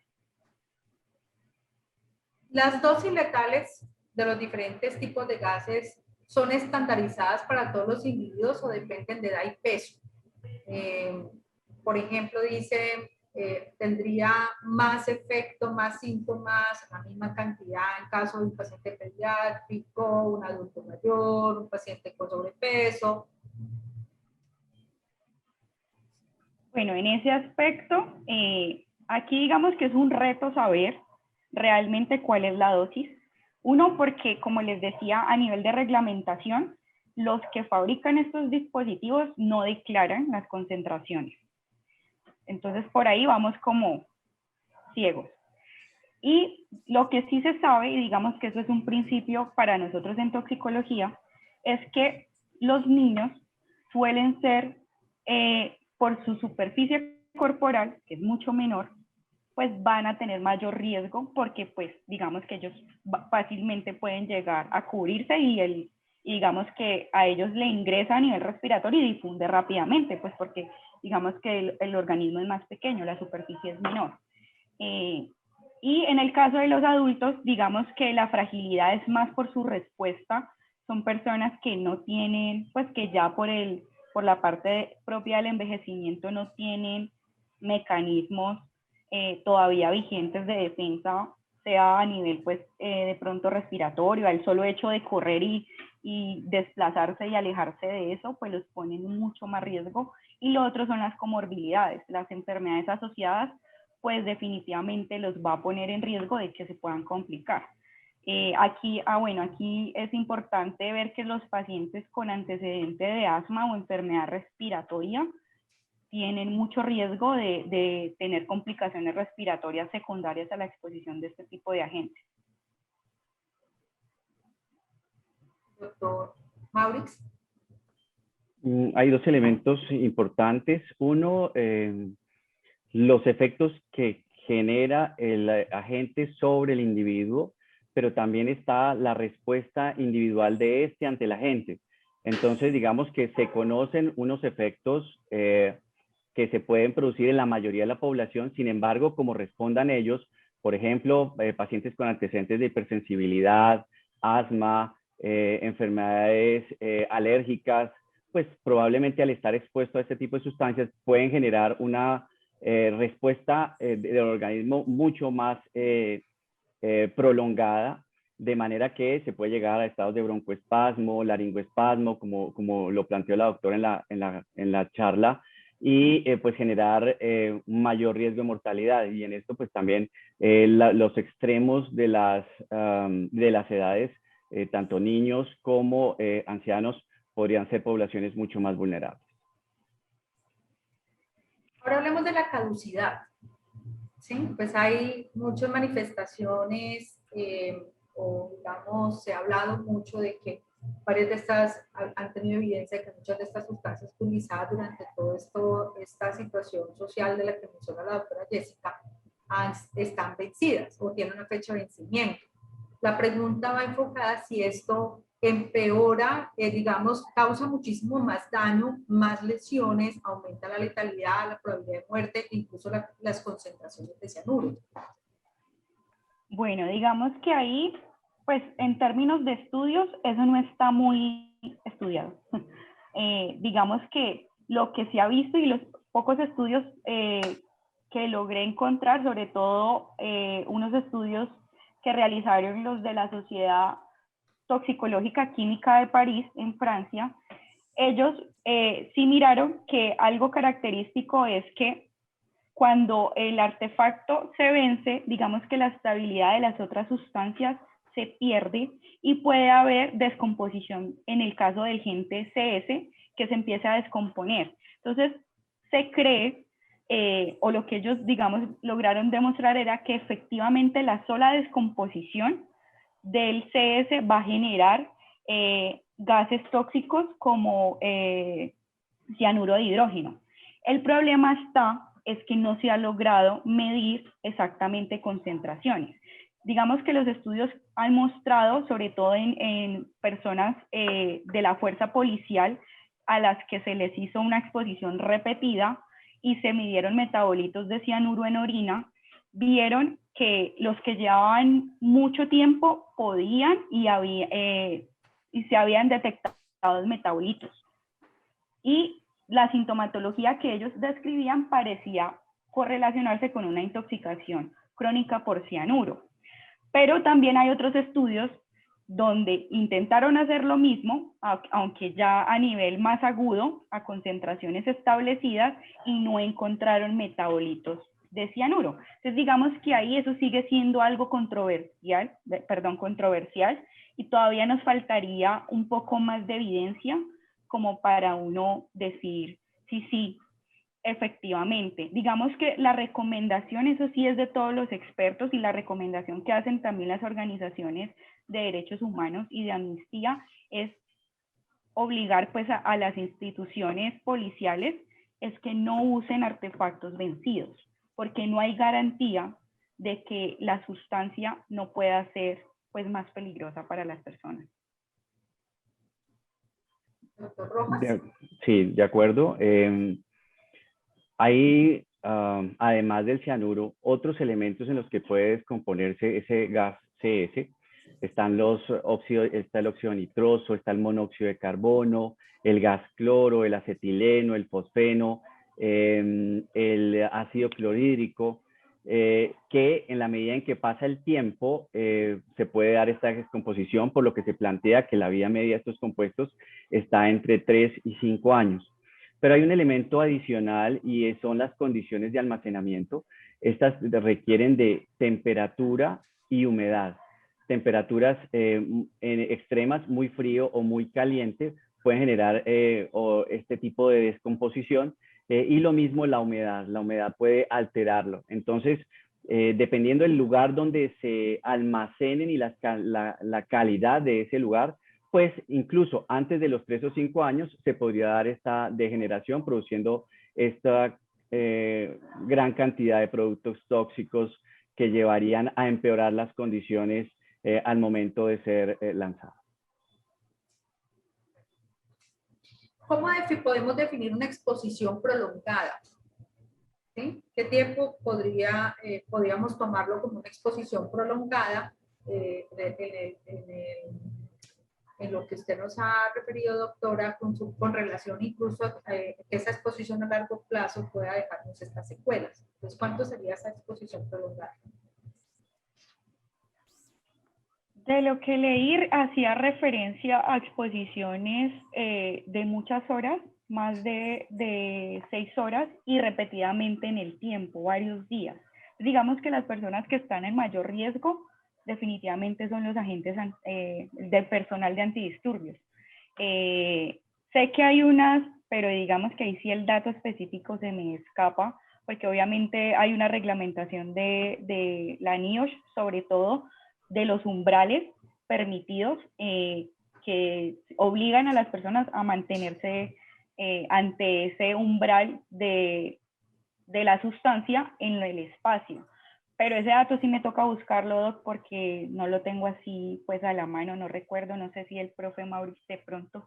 Las dosis letales de los diferentes tipos de gases son estandarizadas para todos los individuos o dependen de edad y peso. Por ejemplo, dice, tendría más efecto, más síntomas, la misma cantidad en caso de un paciente pediátrico, un adulto mayor, un paciente con sobrepeso. Bueno, en ese aspecto, aquí digamos que es un reto saber realmente cuál es la dosis. Uno, porque como les decía, a nivel de reglamentación, los que fabrican estos dispositivos no declaran las concentraciones. Entonces, por ahí vamos como ciegos. Y lo que sí se sabe, y digamos que eso es un principio para nosotros en toxicología, es que los niños suelen ser, por su superficie corporal, que es mucho menor, pues van a tener mayor riesgo porque pues digamos que ellos fácilmente pueden llegar a cubrirse y digamos que a ellos le ingresa a nivel respiratorio y difunde rápidamente, pues porque digamos que el organismo es más pequeño, la superficie es menor. Y en el caso de los adultos, digamos que la fragilidad es más por su respuesta, son personas que no tienen, pues que ya por el por la parte propia del envejecimiento no tienen mecanismos todavía vigentes de defensa, sea a nivel pues de pronto respiratorio, al solo hecho de correr y desplazarse y alejarse de eso, pues los ponen mucho más riesgo. Y lo otro son las comorbilidades, las enfermedades asociadas, pues definitivamente los va a poner en riesgo de que se puedan complicar. Aquí es importante ver que los pacientes con antecedente de asma o enfermedad respiratoria tienen mucho riesgo de tener complicaciones respiratorias secundarias a la exposición de este tipo de agentes. Doctor Maurix. Hay dos elementos importantes. Uno, los efectos que genera el agente sobre el individuo, pero también está la respuesta individual de este ante el agente. Entonces, digamos que se conocen unos efectos que se pueden producir en la mayoría de la población, sin embargo, como respondan ellos, por ejemplo, pacientes con antecedentes de hipersensibilidad, asma, enfermedades alérgicas, pues probablemente al estar expuesto a este tipo de sustancias pueden generar una respuesta del organismo mucho más prolongada, de manera que se puede llegar a estados de broncoespasmo, laringoespasmo, como lo planteó la doctora en la charla, y pues generar un mayor riesgo de mortalidad. Y en esto pues también los extremos de las edades, tanto niños como ancianos, podrían ser poblaciones mucho más vulnerables. Ahora hablemos de la caducidad. ¿Sí? Pues hay muchas manifestaciones o digamos, se ha hablado mucho de que varias de estas han tenido evidencia de que muchas de estas sustancias utilizadas durante esta situación social de la que menciona la doctora Jessica están vencidas o tienen una fecha de vencimiento. La pregunta va enfocada si esto empeora, digamos, causa muchísimo más daño, más lesiones, aumenta la letalidad, la probabilidad de muerte, incluso las concentraciones de cianuro. Bueno, digamos que ahí, pues en términos de estudios, eso no está muy estudiado. Digamos que lo que se ha visto y los pocos estudios que logré encontrar, sobre todo unos estudios que realizaron los de la Sociedad Toxicológica Química de París, en Francia, ellos sí miraron que algo característico es que cuando el artefacto se vence, digamos que la estabilidad de las otras sustancias se pierde y puede haber descomposición en el caso del gen CS, que se empieza a descomponer. Entonces, se cree, o lo que ellos, digamos, lograron demostrar era que efectivamente la sola descomposición del CS va a generar gases tóxicos como cianuro de hidrógeno. El problema es que no se ha logrado medir exactamente concentraciones. Digamos que los estudios han mostrado, sobre todo en personas de la fuerza policial, a las que se les hizo una exposición repetida y se midieron metabolitos de cianuro en orina, vieron que los que llevaban mucho tiempo podían y se habían detectado metabolitos. Y la sintomatología que ellos describían parecía correlacionarse con una intoxicación crónica por cianuro. Pero también hay otros estudios donde intentaron hacer lo mismo, aunque ya a nivel más agudo, a concentraciones establecidas, y no encontraron metabolitos de cianuro. Entonces digamos que ahí eso sigue siendo algo controversial, y todavía nos faltaría un poco más de evidencia como para uno decir sí, efectivamente. Digamos que la recomendación, eso sí es de todos los expertos, y la recomendación que hacen también las organizaciones de derechos humanos y de amnistía es obligar pues a las instituciones policiales es que no usen artefactos vencidos, porque no hay garantía de que la sustancia no pueda ser pues más peligrosa para las personas. Doctor Rojas. Sí, de acuerdo. Hay, además del cianuro, otros elementos en los que puede descomponerse ese gas CS. Están los óxidos, está el óxido nitroso, está el monóxido de carbono, el gas cloro, el acetileno, el fosfeno, el ácido clorhídrico, que en la medida en que pasa el tiempo se puede dar esta descomposición, por lo que se plantea que la vida media de estos compuestos está entre 3 y 5 años. Pero hay un elemento adicional y son las condiciones de almacenamiento. Estas requieren de temperatura y humedad. Temperaturas extremas, muy frío o muy caliente, pueden generar este tipo de descomposición. Y lo mismo la humedad puede alterarlo. Entonces, dependiendo del lugar donde se almacenen y la calidad de ese lugar, pues incluso antes de los 3 o 5 años se podría dar esta degeneración, produciendo esta gran cantidad de productos tóxicos que llevarían a empeorar las condiciones al momento de ser lanzado. ¿Cómo podemos definir una exposición prolongada? ¿Sí? ¿Qué tiempo podríamos tomarlo como una exposición prolongada en lo que usted nos ha referido, doctora, con relación incluso a que esa exposición a largo plazo pueda dejarnos estas secuelas? Entonces, ¿cuánto sería esa exposición prolongada? De lo que leí, hacía referencia a exposiciones de muchas horas, más de 6 horas y repetidamente en el tiempo, varios días. Digamos que las personas que están en mayor riesgo definitivamente son los agentes del personal de antidisturbios. Sé que hay unas, pero digamos que ahí sí el dato específico se me escapa, porque obviamente hay una reglamentación de la NIOSH, sobre todo, de los umbrales permitidos que obligan a las personas a mantenerse ante ese umbral de la sustancia en el espacio. Pero ese dato sí me toca buscarlo, Doc, porque no lo tengo así pues a la mano, no recuerdo, no sé si el profe Mauricio de pronto.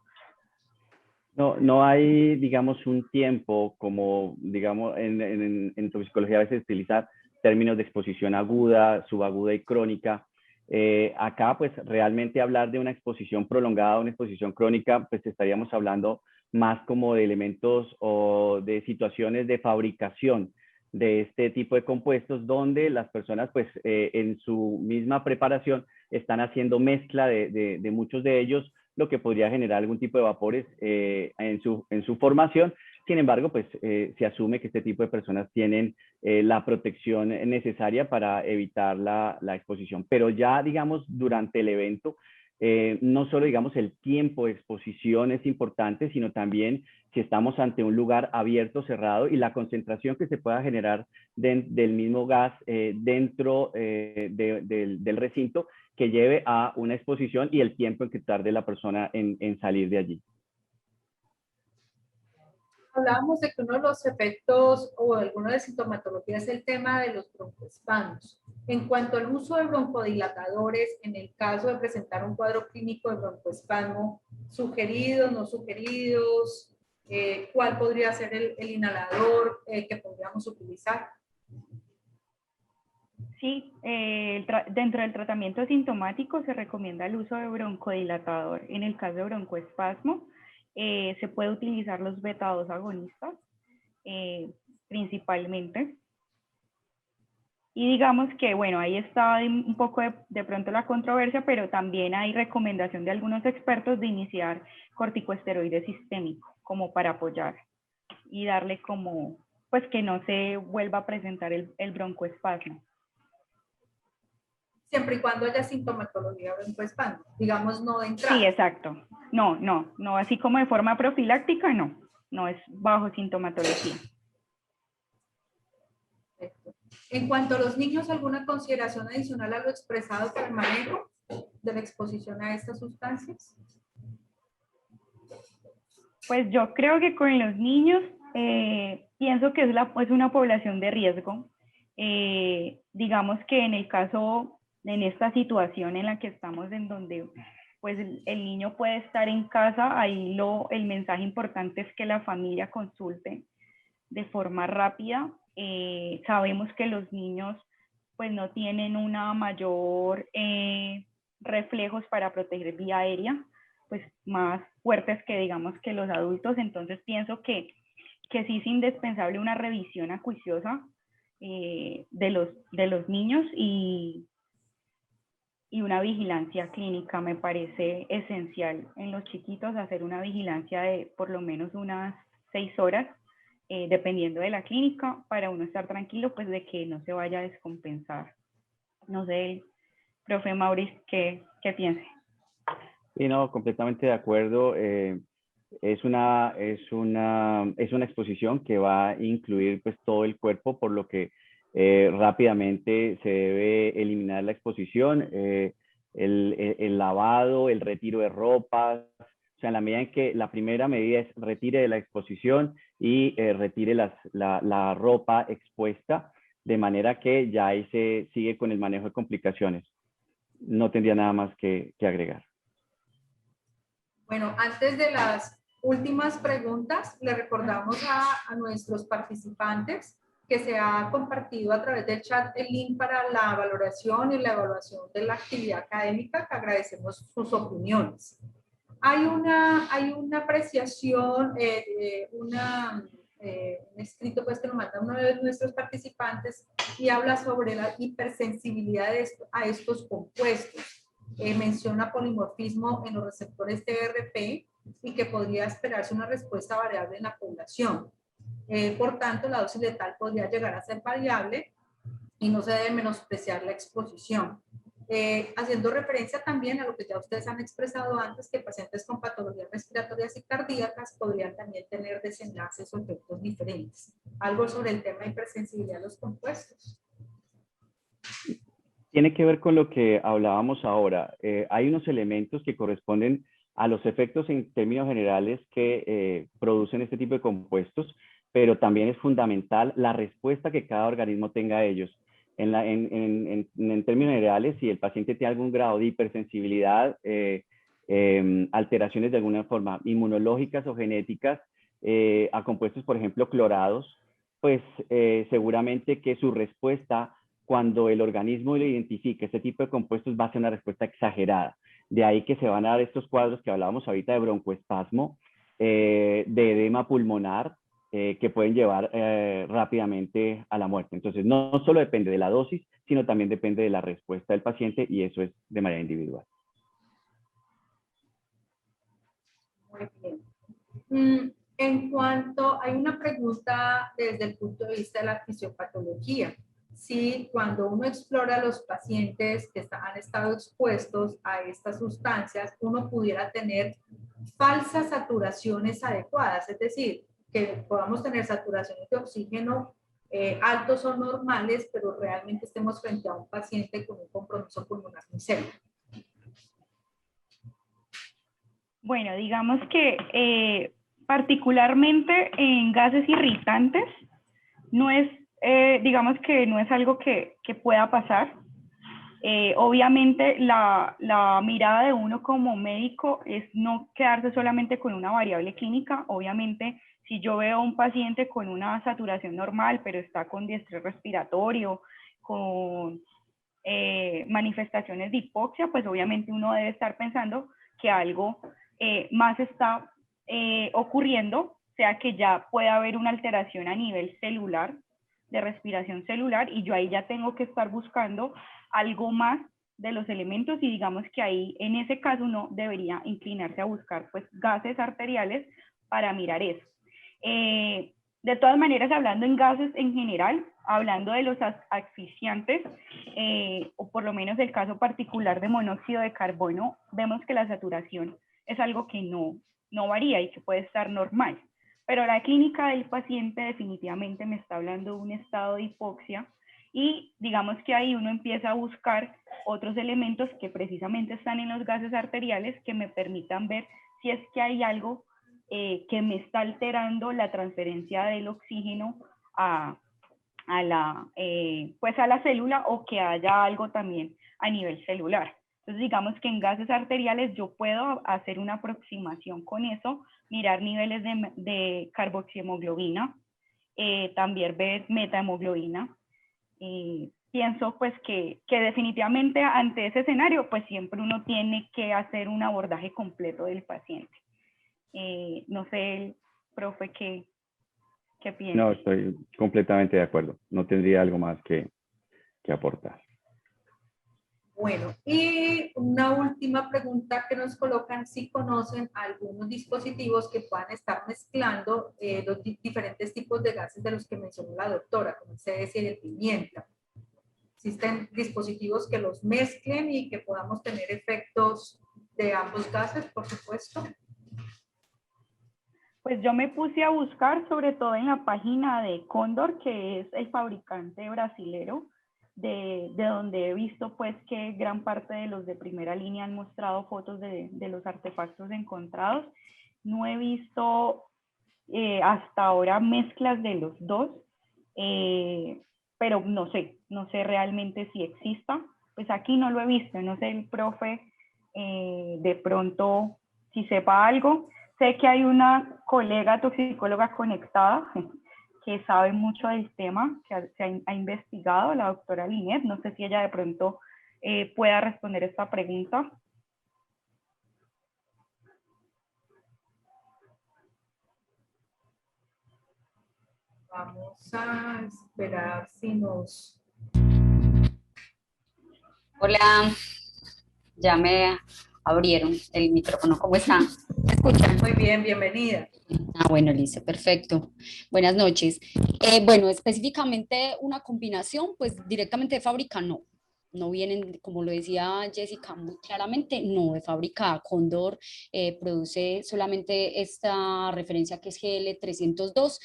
No hay, digamos, un tiempo como, digamos, en toxicología a veces se utiliza términos de exposición aguda, subaguda y crónica. Acá, pues, realmente hablar de una exposición prolongada, una exposición crónica, pues estaríamos hablando más como de elementos o de situaciones de fabricación de este tipo de compuestos, donde las personas, pues, en su misma preparación están haciendo mezcla de muchos de ellos, lo que podría generar algún tipo de vapores en su formación. Sin embargo, pues se asume que este tipo de personas tienen la protección necesaria para evitar la exposición. Pero ya, digamos, durante el evento, no solo, digamos, el tiempo de exposición es importante, sino también si estamos ante un lugar abierto, cerrado, y la concentración que se pueda generar del mismo gas dentro del recinto, que lleve a una exposición y el tiempo en que tarde la persona en salir de allí. Hablábamos de que uno de los efectos o alguna de sintomatología es el tema de los broncoespasmos. En cuanto al uso de broncodilatadores, en el caso de presentar un cuadro clínico de broncoespasmo, sugeridos, no sugeridos, ¿cuál podría ser el inhalador que podríamos utilizar? Sí, dentro del tratamiento sintomático se recomienda el uso de broncodilatador. En el caso de broncoespasmo, se puede utilizar los beta-2 agonistas principalmente. Y digamos que, bueno, ahí está un poco de pronto la controversia, pero también hay recomendación de algunos expertos de iniciar corticosteroide sistémico como para apoyar y darle como, pues que no se vuelva a presentar el broncoespasmo. Siempre y cuando haya sintomatología broncoespasmo, digamos no de entrada. Sí, exacto. No, así como de forma profiláctica, no es bajo sintomatología. Perfecto. En cuanto a los niños, ¿alguna consideración adicional a lo expresado por el manejo de la exposición a estas sustancias? Pues yo creo que con los niños pienso que es una población de riesgo. Digamos que en el caso, en esta situación en la que estamos, en donde pues el niño puede estar en casa, ahí el mensaje importante es que la familia consulte de forma rápida. Sabemos que los niños pues no tienen una mayor reflejos para proteger vía aérea, pues más fuertes que digamos que los adultos. Entonces pienso que sí es indispensable una revisión acuiciosa de los niños y una vigilancia clínica. Me parece esencial en los chiquitos hacer una vigilancia de por lo menos unas 6 horas, dependiendo de la clínica, para uno estar tranquilo pues de que no se vaya a descompensar. No sé, el profe Maurice, ¿qué piense? Sí, no, completamente de acuerdo. Es una exposición que va a incluir pues todo el cuerpo, por lo que rápidamente se debe eliminar la exposición, el lavado, el retiro de ropas. O sea, en la medida en que la primera medida es retire de la exposición y retire la ropa expuesta, de manera que ya ahí se sigue con el manejo de complicaciones. No tendría nada más que agregar. Bueno, antes de las últimas preguntas, le recordamos a nuestros participantes que se ha compartido a través del chat el link para la valoración y la evaluación de la actividad académica, que agradecemos sus opiniones. Hay una apreciación, un escrito pues que nos manda uno de nuestros participantes y habla sobre la hipersensibilidad a estos compuestos. Menciona polimorfismo en los receptores TRP y que podría esperarse una respuesta variable en la población. Por tanto, la dosis letal podría llegar a ser variable y no se debe menospreciar la exposición. Haciendo referencia también a lo que ya ustedes han expresado antes, que pacientes con patologías respiratorias y cardíacas podrían también tener desenlaces o efectos diferentes. Algo sobre el tema de hipersensibilidad a los compuestos. Tiene que ver con lo que hablábamos ahora. Hay unos elementos que corresponden a los efectos en términos generales que producen este tipo de compuestos, pero también es fundamental la respuesta que cada organismo tenga a ellos. En términos generales, si el paciente tiene algún grado de hipersensibilidad, alteraciones de alguna forma inmunológicas o genéticas a compuestos, por ejemplo, clorados, pues seguramente que su respuesta, cuando el organismo le identifique este tipo de compuestos, va a ser una respuesta exagerada. De ahí que se van a dar estos cuadros que hablábamos ahorita de broncoespasmo, de edema pulmonar, que pueden llevar rápidamente a la muerte. Entonces, no solo depende de la dosis, sino también depende de la respuesta del paciente, y eso es de manera individual. Muy bien. En cuanto, hay una pregunta desde el punto de vista de la fisiopatología. Si cuando uno explora a los pacientes que han estado expuestos a estas sustancias, uno pudiera tener falsas saturaciones adecuadas, es decir, que podamos tener saturaciones de oxígeno altos o normales, pero realmente estemos frente a un paciente con un compromiso pulmonar muy serio. Bueno, digamos que particularmente en gases irritantes, no es, digamos que no es algo que pueda pasar. Obviamente la mirada de uno como médico es no quedarse solamente con una variable clínica. Obviamente, si yo veo a un paciente con una saturación normal, pero está con diestrés respiratorio, con manifestaciones de hipoxia, pues obviamente uno debe estar pensando que algo más está ocurriendo, o sea que ya puede haber una alteración a nivel celular, de respiración celular, y yo ahí ya tengo que estar buscando algo más de los elementos, y digamos que ahí en ese caso uno debería inclinarse a buscar pues gases arteriales para mirar eso. De todas maneras, hablando en gases en general, hablando de los asfixiantes, o por lo menos el caso particular de monóxido de carbono, vemos que la saturación es algo que no varía y que puede estar normal. Pero la clínica del paciente definitivamente me está hablando de un estado de hipoxia, y digamos que ahí uno empieza a buscar otros elementos que precisamente están en los gases arteriales que me permitan ver si es que hay algo que me está alterando la transferencia del oxígeno a la célula, o que haya algo también a nivel celular. Entonces, digamos que en gases arteriales yo puedo hacer una aproximación con eso, mirar niveles de carboxihemoglobina, también ver metahemoglobina, pienso pues que definitivamente ante ese escenario pues siempre uno tiene que hacer un abordaje completo del paciente. No sé, el profe, ¿qué piensa? No, estoy completamente de acuerdo. No tendría algo más que aportar. Bueno, y una última pregunta que nos colocan, si conocen algunos dispositivos que puedan estar mezclando los diferentes tipos de gases de los que mencionó la doctora, como el CS y el pimienta. ¿Existen dispositivos que los mezclen y que podamos tener efectos de ambos gases, por supuesto? Pues yo me puse a buscar sobre todo en la página de Cóndor, que es el fabricante brasilero, de donde he visto pues que gran parte de los de primera línea han mostrado fotos de los artefactos encontrados. No he visto hasta ahora mezclas de los dos, pero no sé realmente si exista. Pues aquí no lo he visto, no sé el profe de pronto si sepa algo. Sé que hay una colega toxicóloga conectada que sabe mucho del tema, que ha investigado, la doctora Linet. No sé si ella de pronto pueda responder esta pregunta. Vamos a esperar si nos... Hola, ya me abrieron el micrófono. ¿Cómo están? ¿Me escuchan? Muy bien, bienvenida. Ah, bueno, listo, perfecto. Buenas noches. Bueno, específicamente una combinación, pues directamente de fábrica no vienen, como lo decía Jessica muy claramente, no de fábrica. Cóndor produce solamente esta referencia que es GL302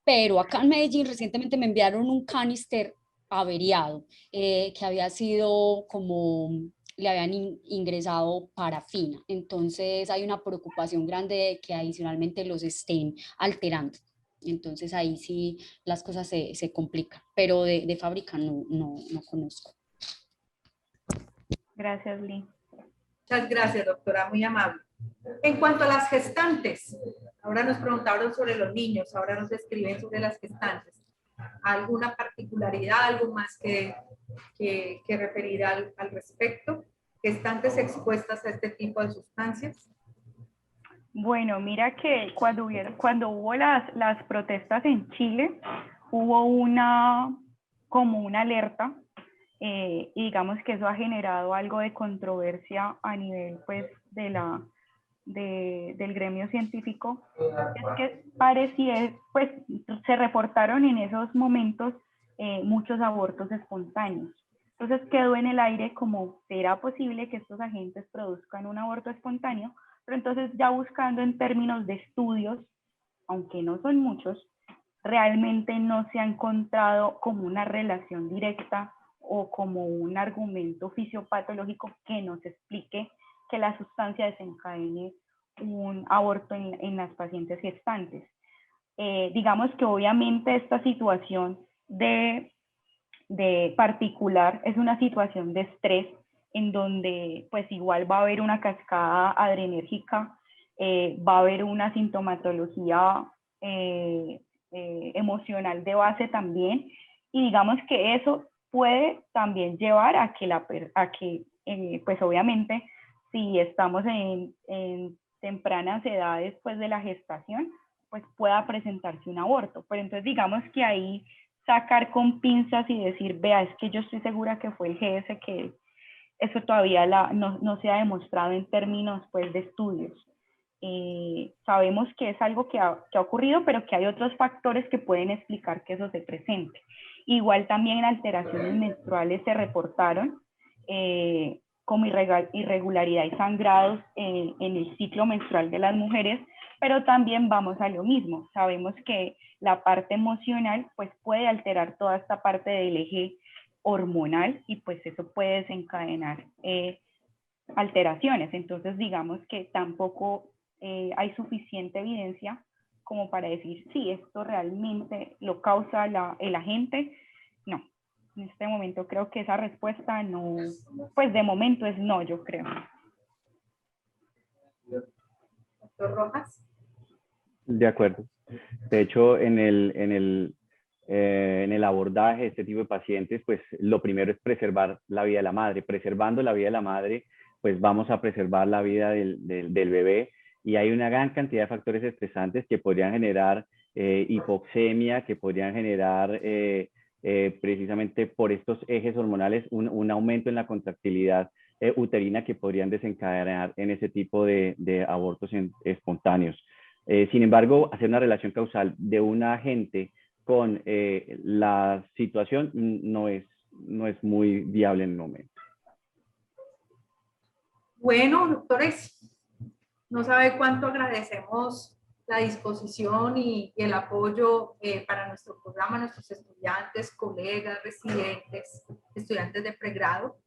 pero acá en Medellín recientemente me enviaron un canister averiado que había sido como le habían ingresado parafina. Entonces hay una preocupación grande de que adicionalmente los estén alterando. Entonces ahí sí las cosas se complican, pero de fábrica no conozco. Gracias, Lee. Muchas gracias, doctora, muy amable. En cuanto a las gestantes, ahora nos preguntaron sobre los niños, ahora nos escriben sobre las gestantes. ¿Alguna particularidad, algo más que referir al respecto? ¿Gestantes expuestas a este tipo de sustancias? Bueno, mira que cuando hubo las protestas en Chile, hubo como una alerta, y digamos que eso ha generado algo de controversia a nivel pues del gremio científico. Es que parecía, pues se reportaron en esos momentos muchos abortos espontáneos. Entonces quedó en el aire como, ¿será posible que estos agentes produzcan un aborto espontáneo? Pero entonces ya buscando en términos de estudios, aunque no son muchos, realmente no se ha encontrado como una relación directa o como un argumento fisiopatológico que nos explique que la sustancia desencadene un aborto en las pacientes gestantes. Digamos que obviamente esta situación de particular es una situación de estrés en donde pues igual va a haber una cascada adrenérgica, va a haber una sintomatología emocional de base también, y digamos que eso puede también llevar a que pues obviamente si estamos en tempranas edades pues de la gestación, pues pueda presentarse un aborto. Pero entonces digamos que ahí sacar con pinzas y decir, vea, es que yo estoy segura que fue el GS, que eso todavía no se ha demostrado en términos pues de estudios. Sabemos que es algo que ha ocurrido, pero que hay otros factores que pueden explicar que eso se presente. Igual también alteraciones menstruales se reportaron, como irregularidad y sangrados en el ciclo menstrual de las mujeres, pero también vamos a lo mismo. Sabemos que la parte emocional pues puede alterar toda esta parte del eje hormonal y pues eso puede desencadenar alteraciones. Entonces digamos que tampoco hay suficiente evidencia como para decir, sí, esto realmente lo causa el agente. No, en este momento creo que esa respuesta no, pues de momento es no, yo creo. Doctor Rojas. De acuerdo. De hecho, en el en el abordaje de este tipo de pacientes, pues lo primero es preservar la vida de la madre. Preservando la vida de la madre, pues vamos a preservar la vida del bebé, y hay una gran cantidad de factores estresantes que podrían generar hipoxemia, que podrían generar precisamente por estos ejes hormonales un aumento en la contractilidad uterina, que podrían desencadenar en ese tipo de abortos espontáneos. Sin embargo, hacer una relación causal de un agente con la situación no es muy viable en el momento. Bueno, doctores, no sabe cuánto agradecemos la disposición y el apoyo para nuestro programa, nuestros estudiantes, colegas, residentes, estudiantes de pregrado.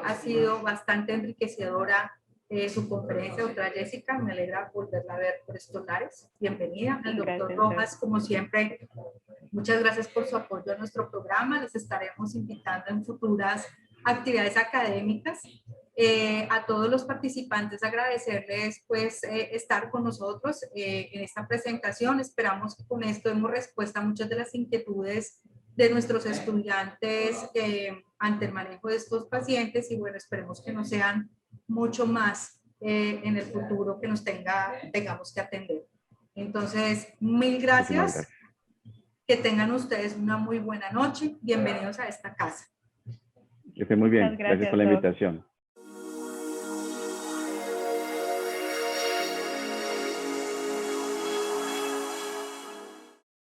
Ha sido bastante enriquecedora su conferencia, doctora Jessica. Me alegra volverla a ver por estos lares. Bienvenida. El doctor Rojas, como siempre, muchas gracias por su apoyo a nuestro programa. Les estaremos invitando en futuras actividades académicas. A todos los participantes agradecerles pues estar con nosotros en esta presentación. Esperamos que con esto demos respuesta a muchas de las inquietudes de nuestros estudiantes ante el manejo de estos pacientes, y bueno, esperemos que no sean mucho más en el futuro que nos tengamos que atender. Entonces, mil gracias. Que tengan ustedes una muy buena noche. Bienvenidos a esta casa. Que estén muy bien. Gracias por la invitación.